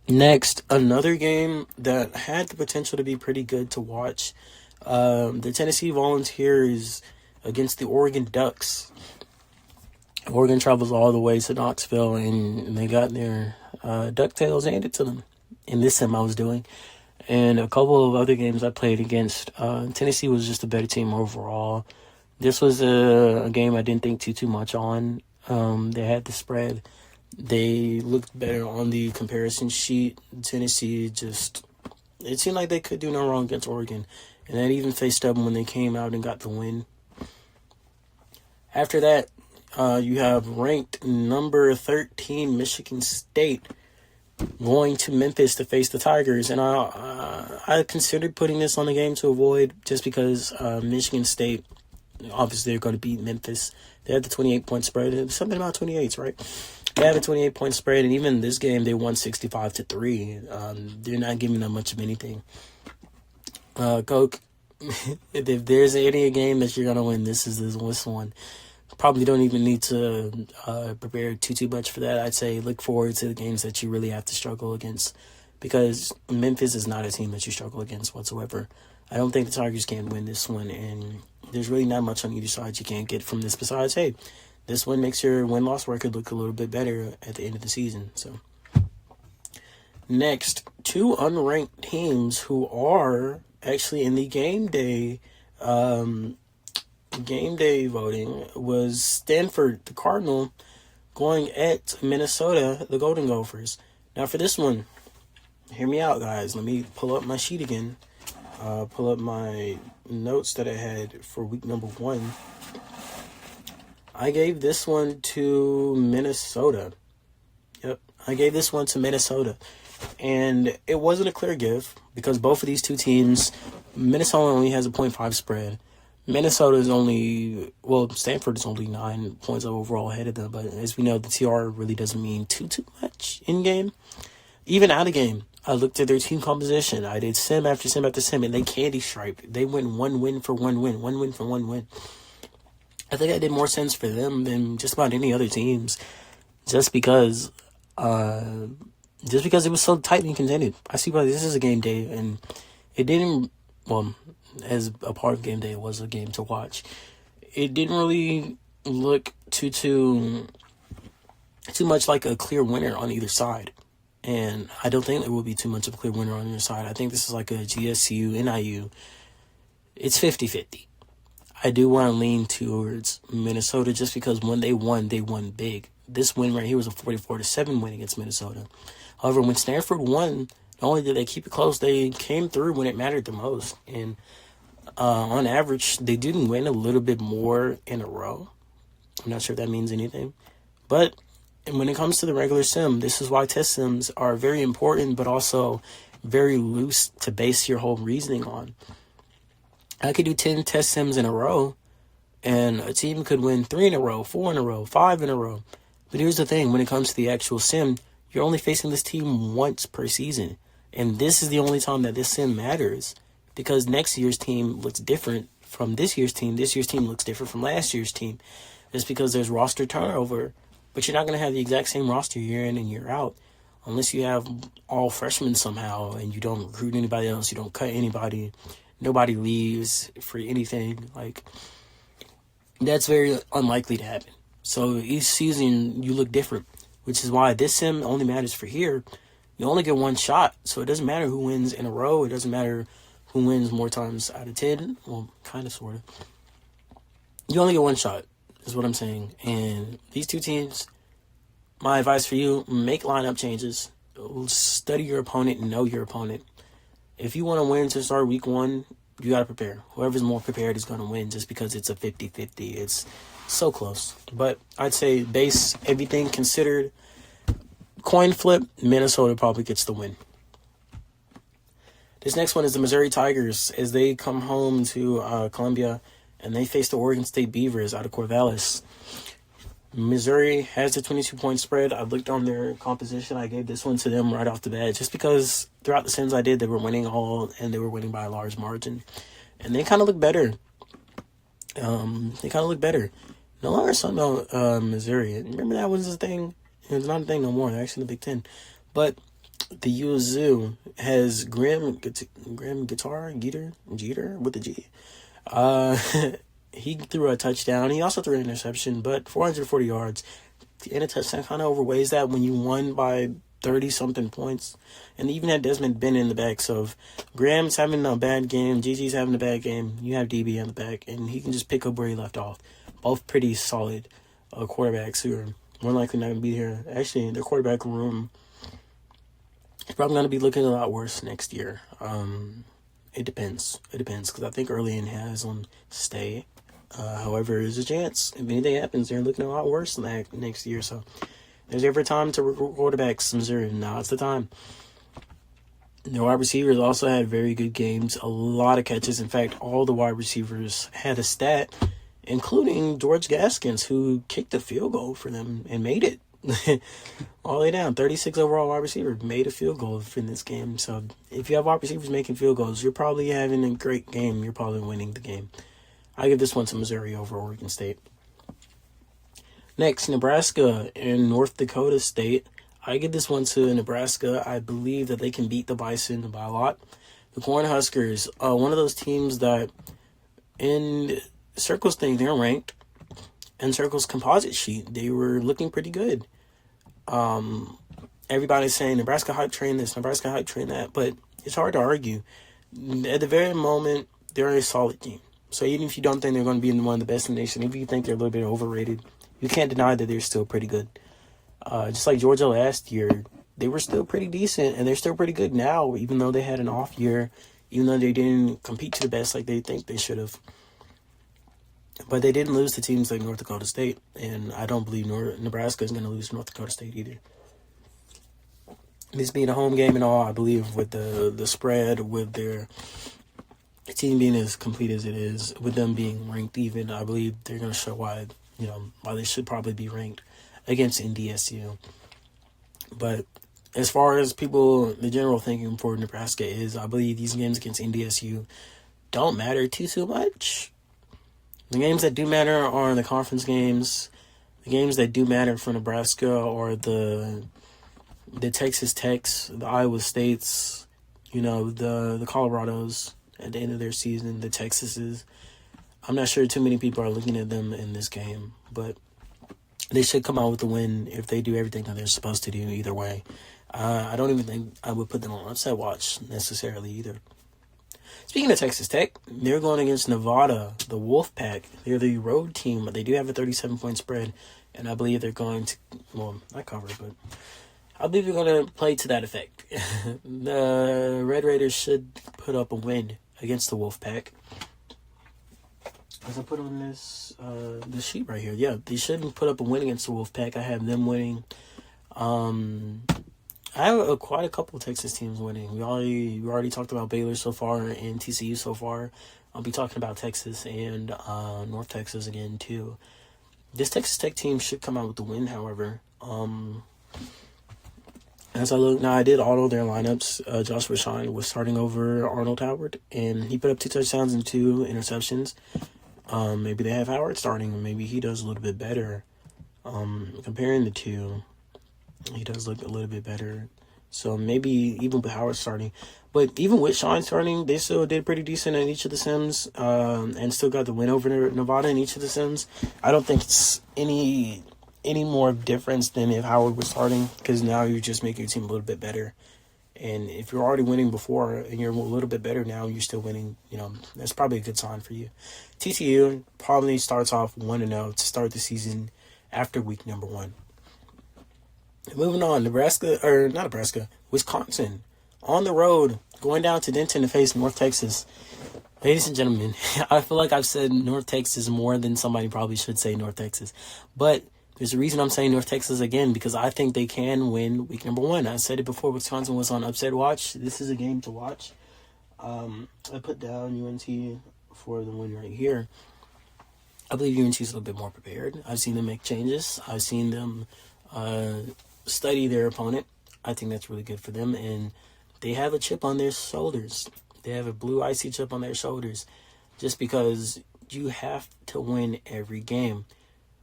Next, another game that had the potential to be pretty good to watch. The Tennessee Volunteers against the Oregon Ducks. Oregon travels all the way to Knoxville, and they got their DuckTales handed to them in this sim I was doing. And a couple of other games I played against, Tennessee was just a better team overall. This was a game I didn't think too much on. They had the spread. They looked better on the comparison sheet. Tennessee it seemed like they could do no wrong against Oregon. And that even faced up when they came out and got the win. After that, you have ranked number 13 Michigan State going to Memphis to face the Tigers. And I considered putting this on the game to avoid just because Michigan State, obviously they're going to beat Memphis. They had the 28-point spread. It's something about 28s, right? They have a 28-point spread, and even this game, they won 65-3. They're not giving them much of anything. Coke, if there's any game that you're going to win, this is this one. probably don't even need to prepare too much for that. I'd say look forward to the games that you really have to struggle against, because Memphis is not a team that you struggle against whatsoever. I don't think the Tigers can win this one, and there's really not much on either side you can't get from this besides, hey, this one makes your win-loss record look a little bit better at the end of the season. So next, two unranked teams who are actually in the game day voting was Stanford, the Cardinal, going at Minnesota, the Golden Gophers. Now for this one, hear me out, guys. Let me pull up my sheet again. Pull up my notes that I had for week number 1. I gave this one to Minnesota. Yep, I gave this one to Minnesota. And it wasn't a clear give because both of these two teams, Minnesota only has a 0.5 spread. Stanford is only 9 points overall ahead of them. But as we know, the TR really doesn't mean too much in game. Even out of game, I looked at their team composition. I did sim after sim after sim, and they candy striped. They went one win for one win, one win for one win. I think I did more sense for them than just about any other teams, just because it was so tightly contended. I see why this is a game day, and it didn't. Well, as a part of game day, it was a game to watch. It didn't really look too much like a clear winner on either side. And I don't think there will be too much of a clear winner on either side. I think this is like a GSU, NIU. It's 50-50. I do want to lean towards Minnesota just because when they won big. This win right here was a 44-7 win against Minnesota. However, when Stanford won, not only did they keep it close, they came through when it mattered the most. And on average, they didn't win a little bit more in a row. I'm not sure if that means anything. But when it comes to the regular sim, this is why test sims are very important, but also very loose to base your whole reasoning on. I could do 10 test sims in a row, and a team could win 3 in a row, 4 in a row, 5 in a row. But here's the thing, when it comes to the actual sim, you're only facing this team once per season. And this is the only time that this sim matters, because next year's team looks different from this year's team. This year's team looks different from last year's team. It's because there's roster turnover, but you're not going to have the exact same roster year in and year out unless you have all freshmen somehow and you don't recruit anybody else, you don't cut anybody, nobody leaves for anything. Like, that's very unlikely to happen. So each season you look different, which is why this sim only matters for here. You only get one shot, so it doesn't matter who wins in a row. It doesn't matter who wins more times out of 10. Well, kind of, sort of. You only get one shot, is what I'm saying. And these two teams, my advice for you, make lineup changes. Study your opponent and know your opponent. If you want to win to start week 1, you got to prepare. Whoever's more prepared is going to win just because it's a 50-50. It's so close. But I'd say base everything considered, coin flip, Minnesota probably gets the win. This next one is the Missouri Tigers as they come home to Columbia and they face the Oregon State Beavers out of Corvallis. Missouri has a 22-point spread. I looked on their composition. I gave this one to them right off the bat just because throughout the sims I did, they were winning all and they were winning by a large margin. And they kind of look better. No longer talking about Missouri. Remember that was a thing? It's not a thing no more. They're actually in the Big Ten. But the USU has Graham Jeter with the G. He threw a touchdown. He also threw an interception, but 440 yards and a touchdown kind of overweighs that when you won by 30-something points. And even had Desmond been in the back. So if Graham's having a bad game, Gigi's having a bad game, you have DB in the back, and he can just pick up where he left off. Both pretty solid quarterbacks who are more likely not going to be here. Actually, their quarterback room is probably going to be looking a lot worse next year. It depends. Because I think Early has on stay. However, there's a chance. If anything happens, they're looking a lot worse than that next year. So there's every time to recruit quarterbacks in Missouri. Now it's the time. The wide receivers also had very good games. A lot of catches. In fact, all the wide receivers had a stat, including George Gaskins, who kicked a field goal for them and made it. All the way down. 36 overall wide receiver made a field goal in this game. So if you have wide receivers making field goals, you're probably having a great game. You're probably winning the game. I give this one to Missouri over Oregon State. Next, Nebraska and North Dakota State. I give this one to Nebraska. I believe that they can beat the Bison by a lot. The Cornhuskers, one of those teams that in Circle's thing, they're ranked. In Circle's composite sheet, they were looking pretty good. Everybody's saying Nebraska hype train this, Nebraska hype train that, but it's hard to argue. At the very moment, they're a solid team. So even if you don't think they're going to be one of the best in the nation, if you think they're a little bit overrated, you can't deny that they're still pretty good. Just like Georgia last year, they were still pretty decent, and they're still pretty good now, even though they had an off year, even though they didn't compete to the best like they think they should have. But they didn't lose to teams like North Dakota State, and I don't believe Nebraska is going to lose to North Dakota State either. This being a home game and all, I believe with the spread, with their team being as complete as it is, with them being ranked even, I believe they're going to show why they should probably be ranked against NDSU. But as far as people, the general thinking for Nebraska is, I believe these games against NDSU don't matter too much. The games that do matter are the conference games. The games that do matter for Nebraska are the Texas Techs, the Iowa States, the Colorados at the end of their season, the Texases. I'm not sure too many people are looking at them in this game, but they should come out with a win if they do everything that they're supposed to do either way. I don't even think I would put them on upset watch necessarily either. Speaking of Texas Tech, they're going against Nevada, the Wolfpack. They're the road team, but they do have a 37-point spread, and I believe they're going to, not cover, but I believe they're going to play to that effect. The Red Raiders should put up a win against the Wolfpack. As I put on this sheet right here, yeah, they should put up a win against the Wolfpack. I have them winning. I have quite a couple of Texas teams winning. We already talked about Baylor so far and TCU so far. I'll be talking about Texas and North Texas again too. This Texas Tech team should come out with the win, however. As I look now, I did auto their lineups. Joshua Shine was starting over Arnold Howard, and he put up 2 touchdowns and 2 interceptions. Maybe they have Howard starting, and maybe he does a little bit better. Comparing the two, he does look a little bit better. So maybe even with Howard starting. But even with Shine starting, they still did pretty decent in each of the Sims, and still got the win over Nevada in each of the Sims. I don't think it's any more difference than if Howard was starting, because now you're just making your team a little bit better. And if you're already winning before and you're a little bit better now, you're still winning, that's probably a good sign for you. TCU probably starts off 1-0 to start the season after week number 1. Moving on, Wisconsin. On the road, going down to Denton to face North Texas. Ladies and gentlemen, I feel like I've said North Texas more than somebody probably should say North Texas. But there's a reason I'm saying North Texas again, because I think they can win week number 1. I said it before, Wisconsin was on upset watch. This is a game to watch. I put down UNT for the win right here. I believe UNT is a little bit more prepared. I've seen them make changes. I've seen them study their opponent. I think that's really good for them. And they have a chip on their shoulders. They have a blue icy chip on their shoulders. Just because you have to win every game.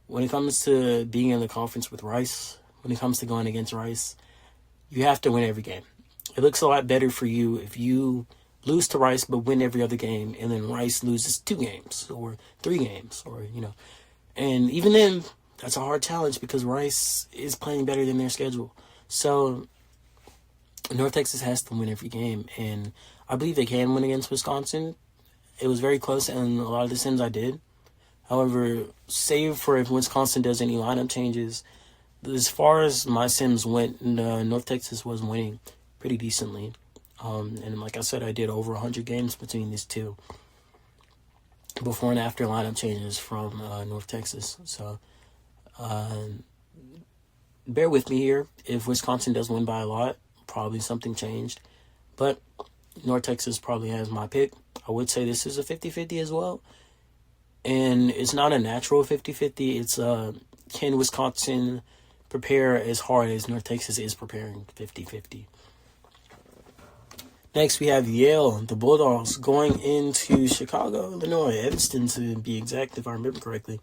When it comes to being in the conference with Rice, when it comes to going against Rice, you have to win every game. It looks a lot better for you if you lose to Rice but win every other game, and then Rice loses 2 games or 3 games, And even then, that's a hard challenge because Rice is playing better than their schedule. So North Texas has to win every game, and I believe they can win against Wisconsin. It was very close in a lot of the Sims I did. However, save for if Wisconsin does any lineup changes, as far as my Sims went, North Texas was winning pretty decently. And like I said, I did over 100 games between these two before and after lineup changes from North Texas. So bear with me here. If Wisconsin does win by a lot, probably something changed. But North Texas probably has my pick. I would say this is a 50-50 as well. And it's not a natural 50-50. It's can Wisconsin prepare as hard as North Texas is preparing 50-50. Next, we have Yale, the Bulldogs, going into Chicago, Illinois, Evanston to be exact, if I remember correctly,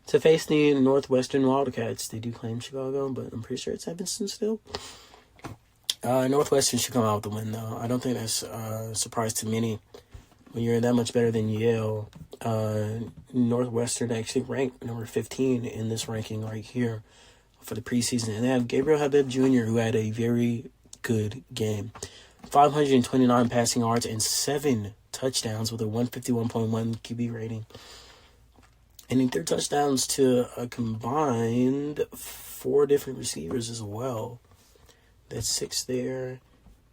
to face the Northwestern Wildcats. They do claim Chicago, but I'm pretty sure it's Evanston still. Northwestern should come out with the win, though. I don't think that's a surprise to many. When you're that much better than Yale, Northwestern actually ranked number 15 in this ranking right here for the preseason. And they have Gabriel Habib Jr., who had a very good game. 529 passing yards and 7 touchdowns with a 151.1 QB rating. And he threw touchdowns to a combined 4 different receivers as well. That's 6 there.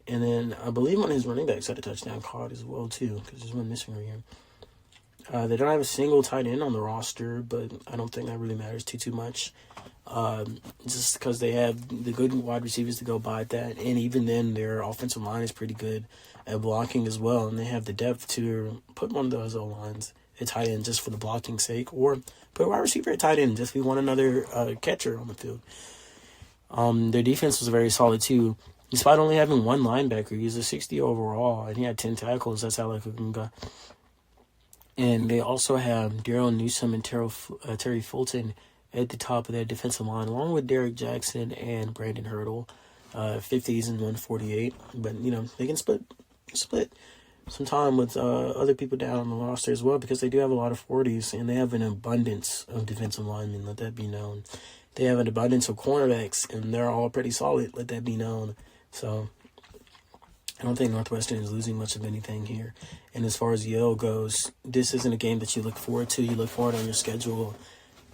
And then I believe one of his running backs had a touchdown caught as well, too, because there's one missing right here. They don't have a single tight end on the roster, but I don't think that really matters too much. Just because they have the good wide receivers to go by that, and even then their offensive line is pretty good at blocking as well, and they have the depth to put one of those O-lines at tight end just for the blocking sake, or put a wide receiver at tight end just if we want another catcher on the field. Their defense was very solid too, despite only having one linebacker. He's a 60 overall, and he had 10 tackles. That's how like a good guy. And they also have Daryl Newsome and Terry Fulton at the top of that defensive line, along with Derek Jackson and Brandon Hurdle, 50s and 148. But, they can split some time with other people down on the roster as well, because they do have a lot of 40s, and they have an abundance of defensive linemen, let that be known. They have an abundance of cornerbacks, and they're all pretty solid, let that be known. So I don't think Northwestern is losing much of anything here. And as far as Yale goes, this isn't a game that you look forward to. You look forward on your schedule.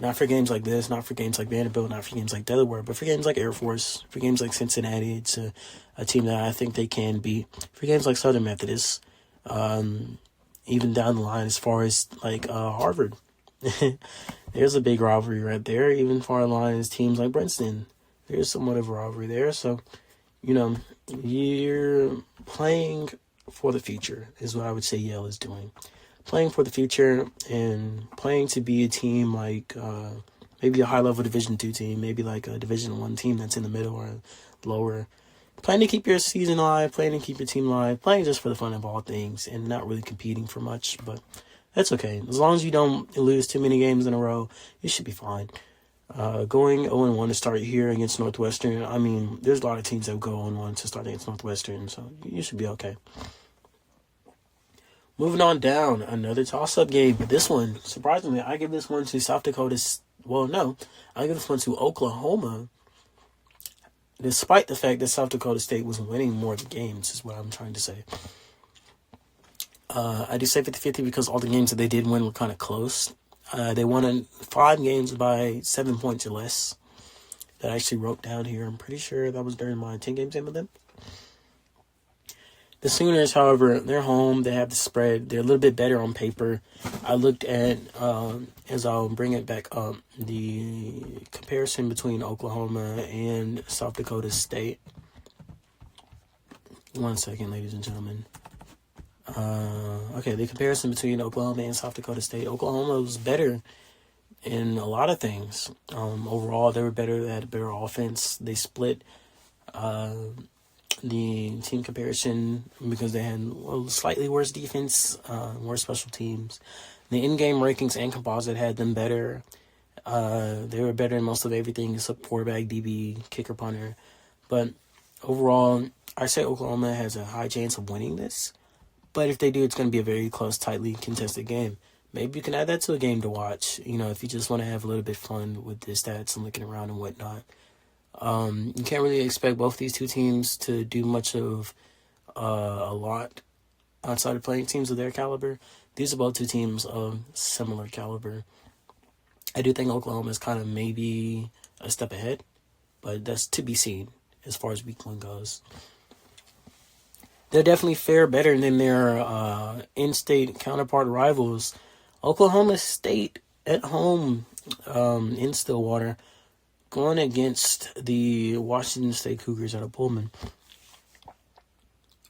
Not for games like this, not for games like Vanderbilt, not for games like Delaware, but for games like Air Force, for games like Cincinnati. It's a team that I think they can beat. For games like Southern Methodist, even down the line as far as like Harvard. There's a big rivalry right there. Even far line as teams like Princeton. There's somewhat of a rivalry there. So, you're playing for the future is what I would say Yale is doing. Playing for the future and playing to be a team like maybe a high-level Division II team, maybe like a Division I team that's in the middle or lower. Playing to keep your season alive, playing to keep your team alive, playing just for the fun of all things and not really competing for much, but that's okay. As long as you don't lose too many games in a row, you should be fine. Going 0-1 to start here against Northwestern, I mean, there's a lot of teams that go 0-1 to start against Northwestern, so you should be okay. Moving on down, another toss-up game. But this one, surprisingly, I give this one to South Dakota. I give this one to Oklahoma. Despite the fact that South Dakota State was winning more of the games, is what I'm trying to say. I do say 50-50 because all the games that they did win were kind of close. They won 5 games by 7 points or less. That I actually wrote down here. I'm pretty sure that was during my 10 games in with them. The Sooners, however, they're home. They have the spread. They're a little bit better on paper. I looked at, as I'll bring it back up, the comparison between Oklahoma and South Dakota State. 1 second, ladies and gentlemen. Okay, the comparison between Oklahoma and South Dakota State. Oklahoma was better in a lot of things. Overall, they were better. They had a better offense. They split the team comparison because they had slightly worse defense, worse special teams. The in-game rankings and composite had them better. They were better in most of everything except quarterback, DB, kicker, punter. But overall, I say Oklahoma has a high chance of winning this. But if they do, it's going to be a very close, tightly contested game. Maybe you can add that to a game to watch, if you just want to have a little bit of fun with the stats and looking around and whatnot. You can't really expect both these two teams to do much of a lot outside of playing teams of their caliber. These are both two teams of similar caliber. I do think Oklahoma is kind of maybe a step ahead, but that's to be seen as far as week 1 goes. They'll definitely fare better than their in-state counterpart rivals. Oklahoma State at home in Stillwater, going against the Washington State Cougars out of Pullman.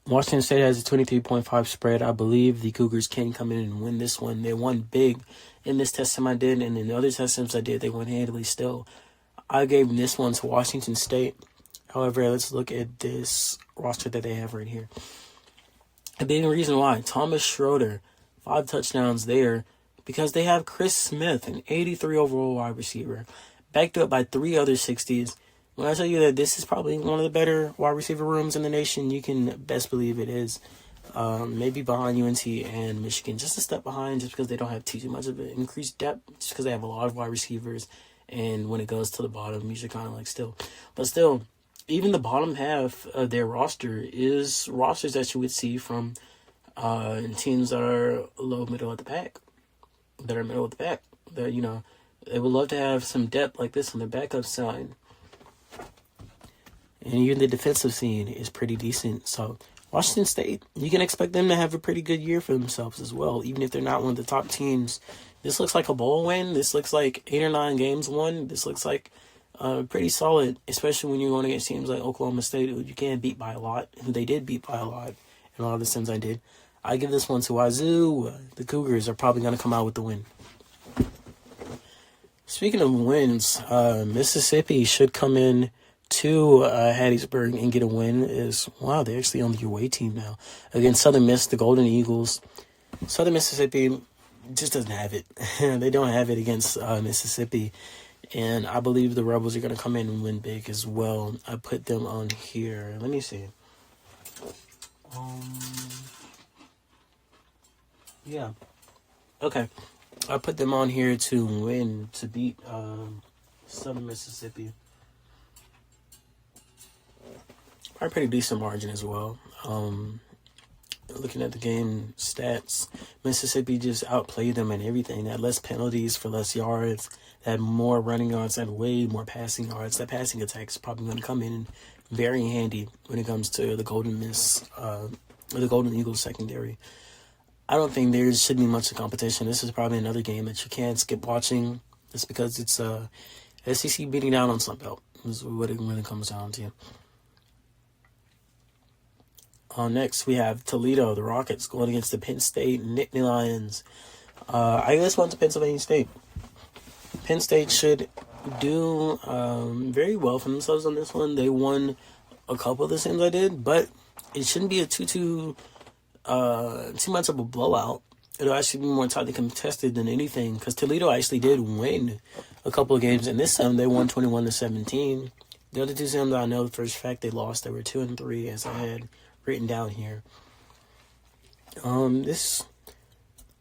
Washington State has a 23.5 spread. I believe the Cougars can come in and win this one. They won big in this test I did, and in the other test I did, they won handily still. I gave this one to Washington State. However, let's look at this roster that they have right here. A big reason why. Thomas Schroeder, 5 touchdowns there, because they have Chris Smith, an 83 overall wide receiver, backed up by 3 other 60s. When I tell you that this is probably one of the better wide receiver rooms in the nation, you can best believe it is. Maybe behind UNT and Michigan, just a step behind, just because they don't have too much of an increased depth, just because they have a lot of wide receivers, and when it goes to the bottom, you're kind of like still. But still, even the bottom half of their roster is rosters that you would see from teams that are middle of the pack. That, they would love to have some depth like this on their backup side. And even the defensive scene is pretty decent. So Washington State, you can expect them to have a pretty good year for themselves as well, even if they're not one of the top teams. This looks like a bowl win. This looks like 8 or 9 games won. This looks like pretty solid, especially when you're going against teams like Oklahoma State, who you can't beat by a lot, who they did beat by a lot, and a lot of the times I did. I give this one to Wazoo. The Cougars are probably going to come out with the win. Speaking of wins, Mississippi should come in to Hattiesburg and get a win. They're actually on the away team now against Southern Miss, the Golden Eagles. Southern Mississippi just doesn't have it. They don't have it against Mississippi, and I believe the Rebels are going to come in and win big as well. I put them on here. Let me see. Yeah. Okay. I put them on here to beat Southern Mississippi. By a pretty decent margin as well. Looking at the game stats, Mississippi just outplayed them in everything. They had less penalties for less yards. They had more running yards. They had way more passing yards. That passing attack is probably going to come in very handy when it comes to the Golden Eagles secondary. I don't think there should be much of competition. This is probably another game that you can't skip watching just because it's SEC beating down on Sunbelt. Is what it really comes down to. Next, we have Toledo, the Rockets, going against the Penn State Nittany Lions. I guess one to Pennsylvania State. Penn State should do very well for themselves on this one. They won a couple of the games I did, but it shouldn't be too much of a blowout. It'll actually be more tightly contested than anything, because Toledo actually did win a couple of games, and this time they won 21-17. The other 2 games I know for a fact they lost. They were 2-3, as I had written down here. This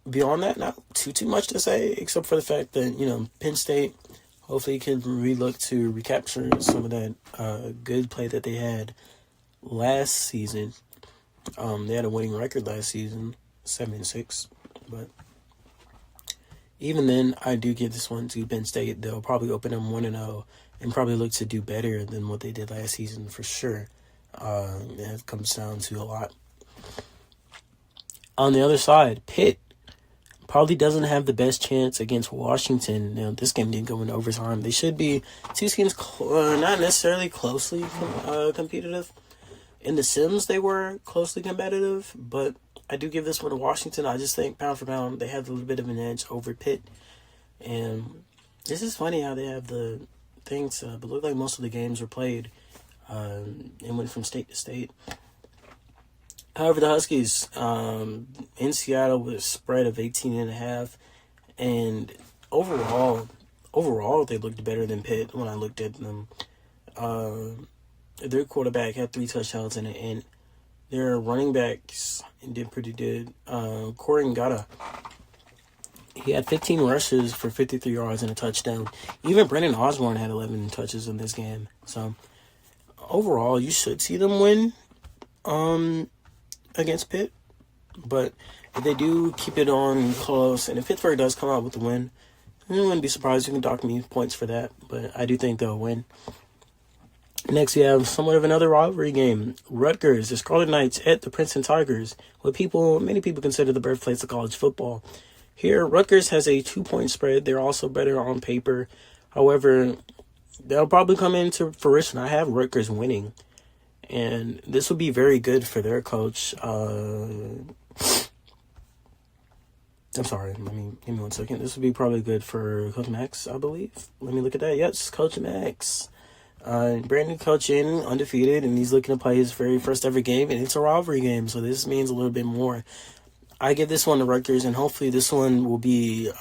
beyond that, not too much to say, except for the fact that Penn State hopefully can relook to recapture some of that good play that they had last season. They had a winning record last season, 7-6, but even then, I do give this one to Penn State. They'll probably open them 1-0 and probably look to do better than what they did last season for sure. It comes down to a lot. On the other side, Pitt probably doesn't have the best chance against Washington. Now, this game didn't go into overtime. They should be 2 teams not necessarily closely competitive. In the Sims, they were closely competitive, but I do give this one to Washington. I just think pound for pound, they have a little bit of an edge over Pitt. And this is funny how they have the things, but look like most of the games were played and went from state to state. However, the Huskies in Seattle with a spread of 18.5, and overall they looked better than Pitt when I looked at them. Their quarterback had 3 touchdowns in it, and their running backs did pretty good. Corey Ngata, he had 15 rushes for 53 yards and a touchdown. Even Brendan Osborne had 11 touches in this game. So overall, you should see them win against Pitt. But if they do keep it on close, and if Pittsburgh does come out with the win, I wouldn't be surprised. You can dock me points for that, but I do think they'll win. Next, we have somewhat of another rivalry game. Rutgers, the Scarlet Knights at the Princeton Tigers, what many people consider the birthplace of college football. Here, Rutgers has a 2-point spread. They're also better on paper. However, they'll probably come into fruition. I have Rutgers winning, and this will be very good for their coach. I'm sorry. Give me 1 second. This would be probably good for Coach Max, I believe. Let me look at that. Yes, Coach Max. Brand new coach in, undefeated, and he's looking to play his very first ever game, and it's a rivalry game, so this means a little bit more. I give this one to Rutgers, and hopefully this one will be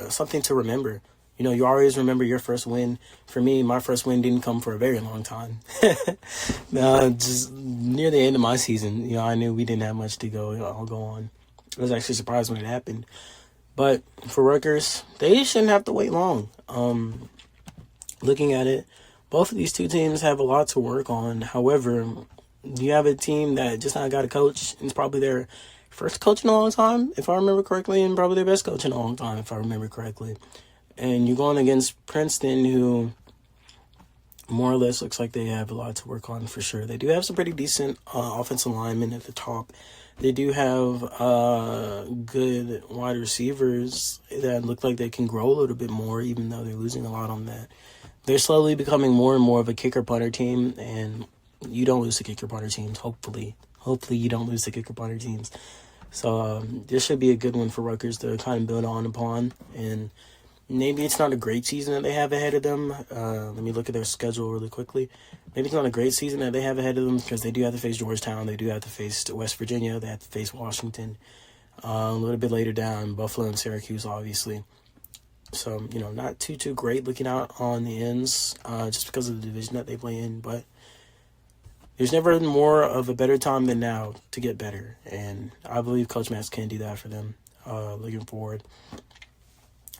something to remember. You know, you always remember your first win. For me, my first win didn't come for a very long time. Just near the end of my season, you know, I knew we didn't have much to go. I'll go on. I was actually surprised when it happened. But for Rutgers, they shouldn't have to wait long. Looking at it, both of these two teams have a lot to work on. However, you have a team that just not got a coach. It's probably their first coach in a long time, if I remember correctly, and probably their best coach in a long time, if I remember correctly. And you're going against Princeton, who more or less looks like they have a lot to work on for sure. They do have some pretty decent offensive linemen at the top. They do have good wide receivers that look like they can grow a little bit more, even though they're losing a lot on that. They're slowly becoming more and more of a kicker-punter team, and you don't lose to kicker-punter teams, hopefully. Hopefully you don't lose to kicker-punter teams. So this should be a good one for Rutgers to kind of build on upon, and maybe it's not a great season that they have ahead of them. Let me look at their schedule really quickly. Maybe it's not a great season that they have ahead of them because they do have to face Georgetown. They do have to face West Virginia. They have to face Washington. A little bit later down, Buffalo and Syracuse, obviously. So, you know, not too great looking out on the ends just because of the division that they play in. But there's never more of a better time than now to get better. And I believe Coach Max can do that for them looking forward.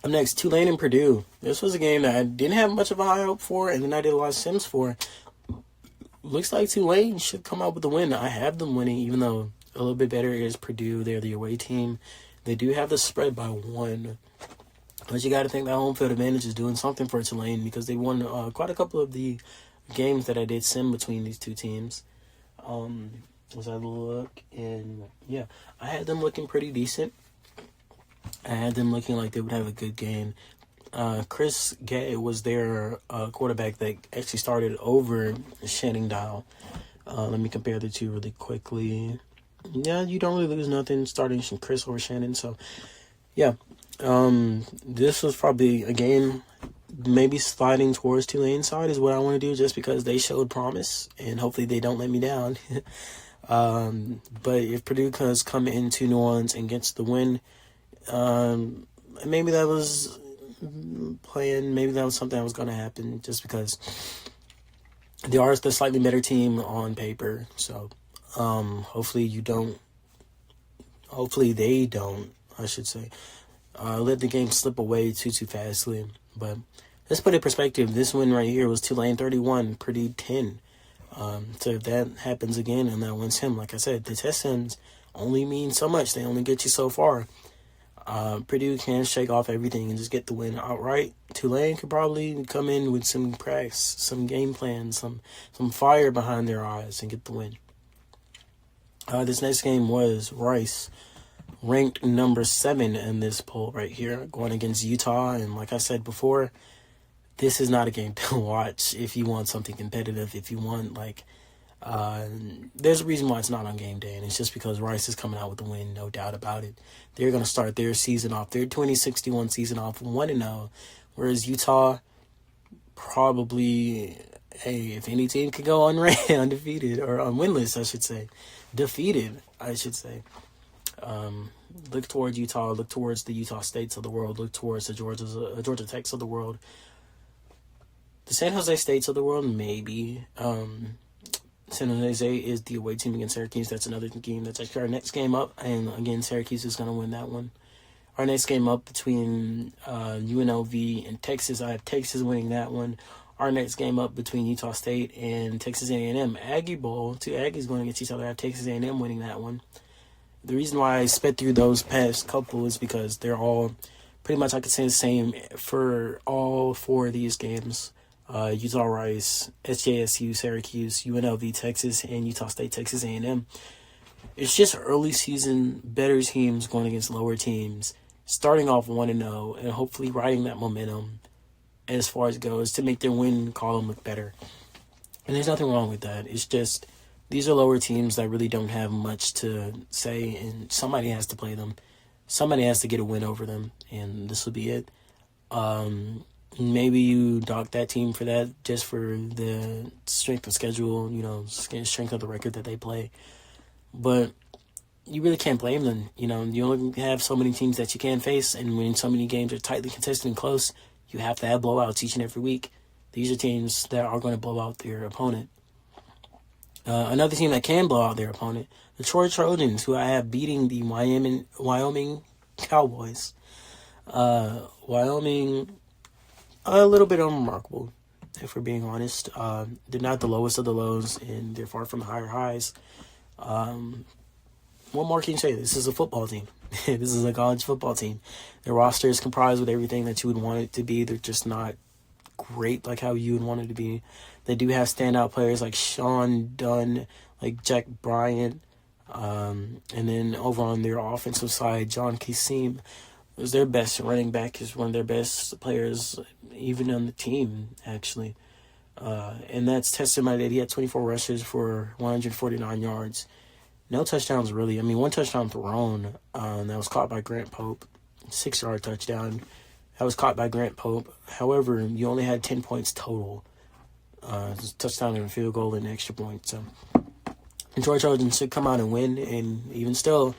Up next, Tulane and Purdue. This was a game that I didn't have much of a high hope for, and then I did a lot of sims for. Looks like Tulane should come out with a win. I have them winning, even though a little bit better is Purdue. They're the away team. They do have the spread by 1. But you got to think that home field advantage is doing something for Tulane because they won quite a couple of the games that I did sim between these two teams. As I look, and yeah, I had them looking pretty decent. I had them looking like they would have a good game. Chris Gay was their quarterback that actually started over Shanningdale. Let me compare the two really quickly. Yeah, you don't really lose nothing starting Chris over Shannon. So, yeah, this was probably a game maybe sliding towards Tulane's side is what I want to do just because they showed promise and hopefully they don't let me down. But if Purdue does come into New Orleans and gets the win, maybe that was playing. Maybe that was something that was going to happen just because they are the slightly better team on paper. So, hopefully they don't, I should say, let the game slip away too fastly. But let's put it in perspective. This win right here was Tulane 31, Purdue 10. So if that happens again and that wins him, like I said, the test sims only mean so much. They only get you so far. Purdue can shake off everything and just get the win outright. Tulane could probably come in with some cracks, some game plan, some fire behind their eyes and get the win. This next game was Rice, ranked number 7 in this poll right here, going against Utah. And like I said before, this is not a game to watch if you want something competitive. If you want, there's a reason why it's not on game day, and it's just because Rice is coming out with the win, no doubt about it. They're going to start their season off, their 2061 season off 1-0, whereas Utah probably, if any team could go undefeated, or winless, I should say, defeated, I should say. Look towards Utah, look towards the Utah States of the world, look towards the Georgia Techs of the world, the San Jose States of the world, maybe. San Jose is the away team against Syracuse. That's another game. That's actually our next game up. And again, Syracuse is going to win that one. Our next game up between UNLV and Texas. I have Texas winning that one. Our next game up between Utah State and Texas A&M. Aggie Bowl. 2 Aggies going against each other. I have Texas A&M winning that one. The reason why I sped through those past couple is because they're all pretty much, I could say, the same for all 4 of these games. Utah Rice, SJSU, Syracuse, UNLV, Texas, and Utah State, Texas A&M. It's just early season, better teams going against lower teams, starting off 1-0, and hopefully riding that momentum as far as it goes to make their win column look better. And there's nothing wrong with that. It's just these are lower teams that really don't have much to say, and somebody has to play them. Somebody has to get a win over them, and this will be it. maybe you dock that team for that, just for the strength of schedule, strength of the record that they play. But you really can't blame them. You only have so many teams that you can face, and when so many games are tightly contested and close, you have to have blowouts each and every week. These are teams that are going to blow out their opponent. Another team that can blow out their opponent, the Troy Trojans, who I have beating the Wyoming Cowboys. Wyoming, a little bit unremarkable, if we're being honest. They're not the lowest of the lows, and they're far from the higher highs. What more can you say? This is a football team. This is a college football team. Their roster is comprised with everything that you would want it to be. They're just not great like how you would want it to be. They do have standout players like Sean Dunn, like Jack Bryant, and then over on their offensive side, John Kasim was their best running back, is one of their best players, even on the team, actually. And that's testimony that he had 24 rushes for 149 yards. No touchdowns, really. I mean, one touchdown thrown that was caught by Grant Pope, 6-yard touchdown. That was caught by Grant Pope. However, you only had 10 points total. Touchdown and a field goal and an extra point. So, the Troy Trojans should come out and win. And even still,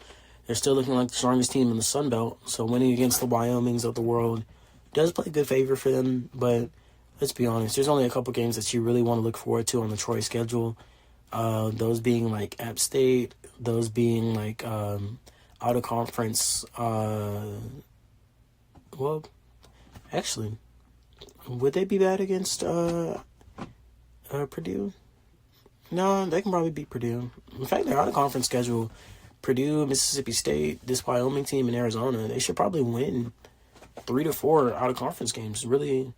they're still looking like the strongest team in the Sun Belt. So, winning against the Wyomings of the world does play good favor for them. But let's be honest, there's only a couple games that you really want to look forward to on the Troy schedule. Those being like App State, those being like out of conference. Well, actually, would they be bad against Purdue? No, they can probably beat Purdue. In fact, their out of conference schedule: Purdue, Mississippi State, this Wyoming team, and Arizona. They should probably win 3 to 4 out of conference games. Really,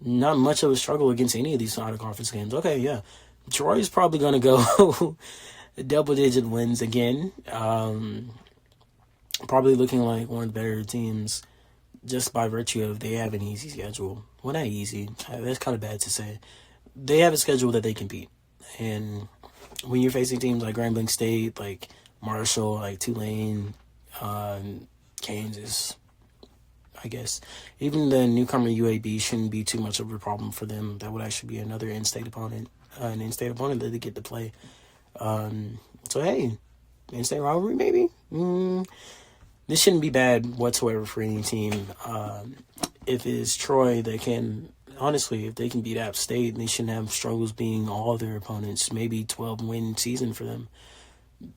not much of a struggle against any of these out of conference games. Okay, yeah. Troy's probably going to go double-digit wins again. Probably looking like one of the better teams just by virtue of they have an easy schedule. Well, not easy. That's kind of bad to say. They have a schedule that they can beat. And when you're facing teams like Grambling State, like Marshall, like Tulane, Kansas, I guess, even the newcomer UAB shouldn't be too much of a problem for them. That would actually be another in-state opponent. An in-state opponent that they get to play. So, hey, in-state rivalry, maybe? This shouldn't be bad whatsoever for any team. If it is Troy, they can, honestly, if they can beat App State, they shouldn't have struggles beating all their opponents. Maybe 12-win season for them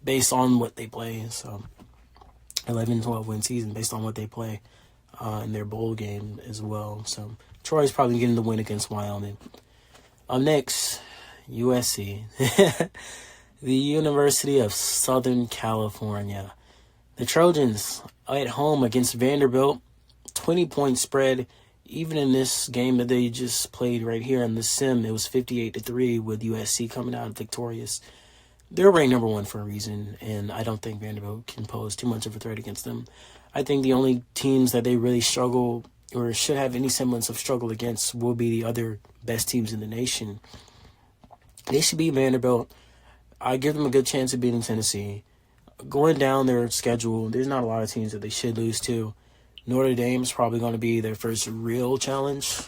based on what they play. So, 11, 12-win season based on what they play in their bowl game as well. So, Troy's probably getting the win against Wyoming. Up next, USC, the University of Southern California. The Trojans at home against Vanderbilt, 20-point spread. Even in this game that they just played right here in the sim, it was 58-3 with USC coming out victorious. They're ranked number 1 for a reason, and I don't think Vanderbilt can pose too much of a threat against them. I think the only teams that they really struggle or should have any semblance of struggle against will be the other best teams in the nation. They should beat Vanderbilt. I give them a good chance of beating Tennessee. Going down their schedule, there's not a lot of teams that they should lose to. Notre Dame's probably going to be their first real challenge.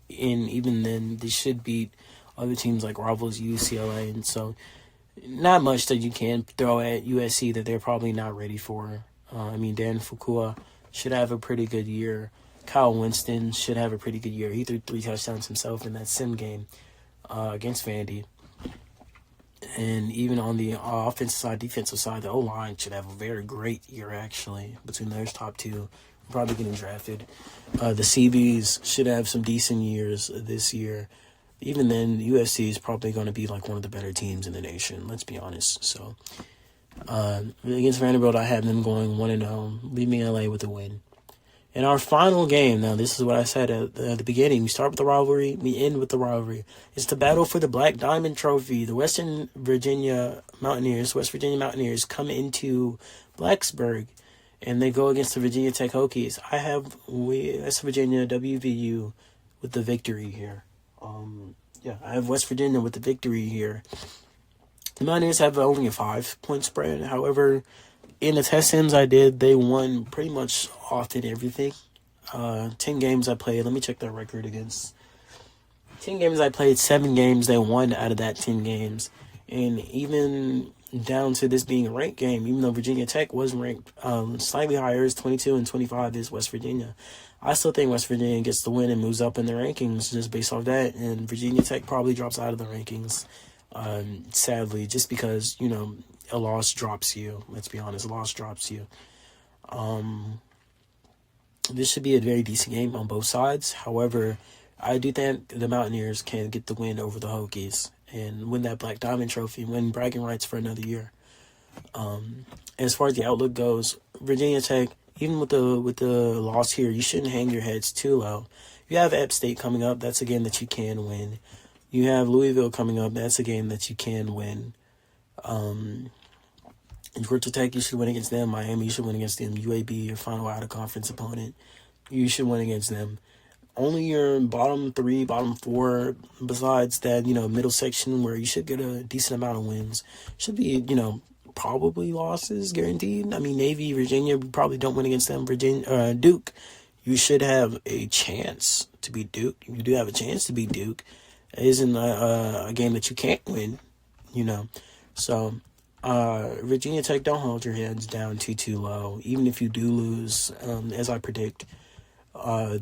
And even then, they should beat other teams like rivals UCLA. And so, not much that you can throw at USC that they're probably not ready for. Dan Fukua should have a pretty good year. Kyle Winston should have a pretty good year. He threw 3 touchdowns himself in that sim game against Vandy. And even on the offensive side, defensive side, the O-line should have a very great year, actually, between those top 2. Probably getting drafted. The CBs should have some decent years this year. Even then, USC is probably going to be like one of the better teams in the nation, let's be honest. So, against Vanderbilt, I have them going 1-0, leaving LA with a win. In our final game, now this is what I said at the beginning. We start with the rivalry, we end with the rivalry. It's the battle for the Black Diamond Trophy. The West Virginia Mountaineers come into Blacksburg, and they go against the Virginia Tech Hokies. I have West Virginia WVU with the victory here. I have West Virginia with the victory here. The Mountaineers have only a 5-point spread. However, in the test sims I did, they won pretty much often everything. 10 games I played. Let me check their record against. 10 games I played, 7 games they won out of that 10 games. And even down to this being a ranked game, even though Virginia Tech was ranked slightly higher, is 22 and 25 is West Virginia. I still think West Virginia gets the win and moves up in the rankings just based off that. And Virginia Tech probably drops out of the rankings, sadly, just because, a loss drops you. Let's be honest, a loss drops you. This should be a very decent game on both sides. However, I do think the Mountaineers can get the win over the Hokies and win that Black Diamond Trophy, win bragging rights for another year. As far as the outlook goes, Virginia Tech, even with the loss here, you shouldn't hang your heads too low. You have App State coming up. That's a game that you can win. You have Louisville coming up. That's a game that you can win. Georgia Tech, you should win against them. Miami, you should win against them. UAB, your final out-of-conference opponent, you should win against them. Only your bottom 3, bottom 4, besides that, middle section where you should get a decent amount of wins, should be, probably losses guaranteed. I mean, Navy, Virginia, we probably don't win against them. Duke, you should have a chance to beat Duke. You do have a chance to beat Duke. It isn't a game that you can't win, So, Virginia Tech, don't hold your heads down too low. Even if you do lose, as I predict,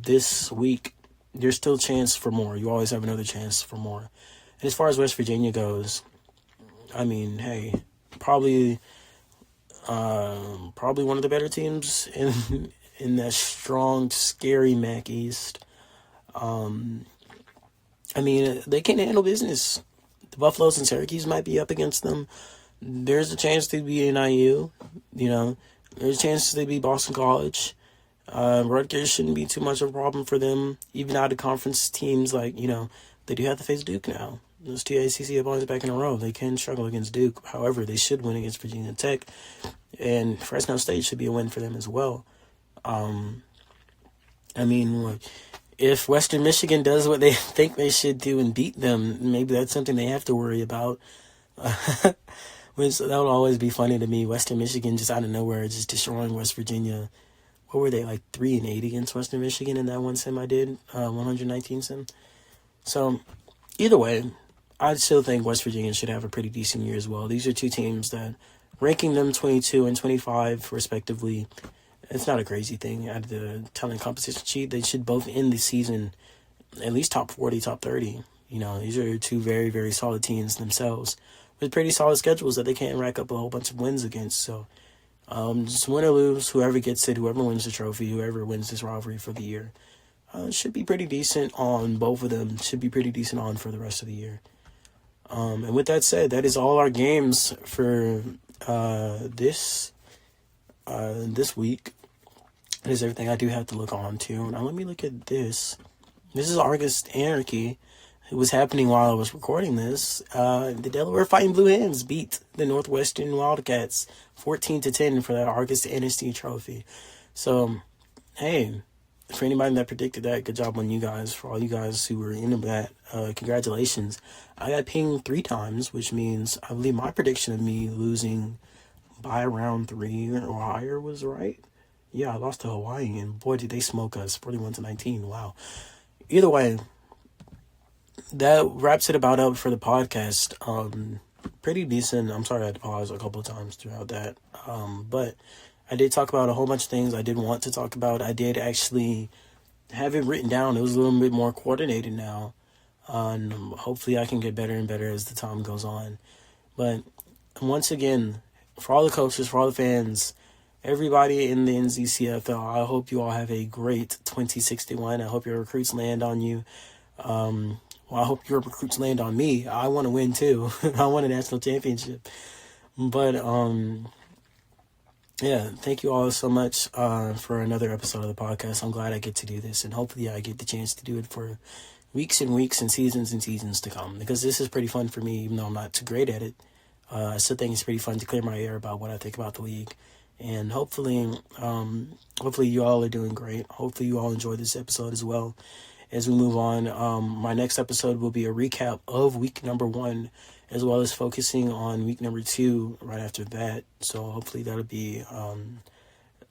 this week, there's still a chance for more. You always have another chance for more. And as far as West Virginia goes, I mean, hey, probably one of the better teams in that strong, scary MAC East. I mean, they can handle business. The Buffaloes and Syracuse might be up against them. There's a chance they'd be NIU. There's a chance they'd be Boston College. Rutgers shouldn't be too much of a problem for them. Even out of conference teams, like, they do have to face Duke now. Those two ACC opponents back in a row. They can struggle against Duke. However, they should win against Virginia Tech. And Fresno State should be a win for them as well. If Western Michigan does what they think they should do and beat them, maybe that's something they have to worry about. Which that would always be funny to me. Western Michigan just out of nowhere, just destroying West Virginia. What were they, like 3-8 against Western Michigan in that one sim I did, 119 sim? So, either way, I still think West Virginia should have a pretty decent year as well. These are two teams that, ranking them 22 and 25 respectively, it's not a crazy thing. Out of the talent competition sheet, they should both end the season at least top 40, top 30. These are two very, very solid teams themselves with pretty solid schedules that they can't rack up a whole bunch of wins against. So, just win or lose, whoever gets it, whoever wins the trophy, whoever wins this rivalry for the year, should be pretty decent on both of them. Should be pretty decent on for the rest of the year. And with that said, that is all our games for this week. That is everything I do have to look on to. Now let me look at this. This is August Anarchy. It was happening while I was recording this. The Delaware Fighting Blue Hens beat the Northwestern Wildcats 14-10 for that August NST trophy. So, hey, for anybody that predicted that, good job on you guys. For all you guys who were into that, congratulations. I got pinged 3 times, which means I believe my prediction of me losing by round 3 or higher was right. Yeah, I lost to Hawaii, and boy, did they smoke us, 41-19. Wow. Either way, that wraps it about up for the podcast. Pretty decent. I'm sorry I had to pause a couple of times throughout that. But I did talk about a whole bunch of things I did want to talk about. I did actually have it written down. It was a little bit more coordinated now. Hopefully I can get better and better as the time goes on. But once again, for all the coaches, for all the fans, everybody in the NZCFL, I hope you all have a great 2061. I hope your recruits land on you. I hope your recruits land on me. I want to win too. I want a national championship. But, yeah, thank you all so much for another episode of the podcast. I'm glad I get to do this, and hopefully I get the chance to do it for weeks and weeks and seasons to come, because this is pretty fun for me, even though I'm not too great at it. I still think it's pretty fun to clear my air about what I think about the league. And hopefully you all are doing great. Hopefully you all enjoy this episode as well. As we move on, my next episode will be a recap of week number 1, as well as focusing on week number 2 right after that. So hopefully that'll be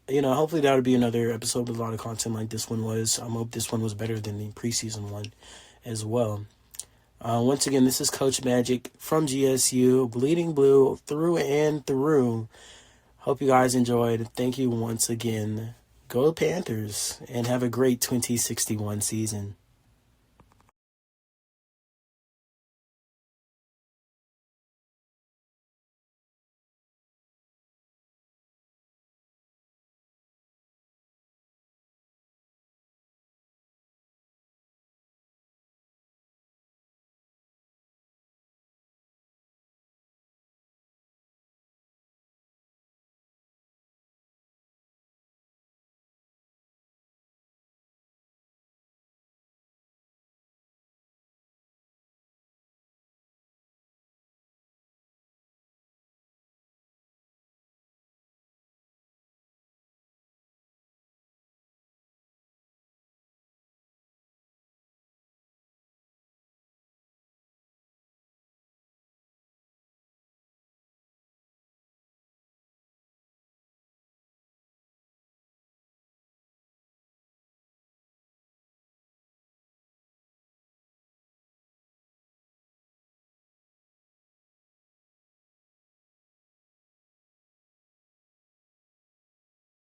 hopefully that'll be another episode with a lot of content like this one was. I hope this one was better than the preseason one as well. Once again, this is Coach Magic from GSU, bleeding blue through and through. Hope you guys enjoyed. Thank you once again. Go Panthers and have a great 2061 season.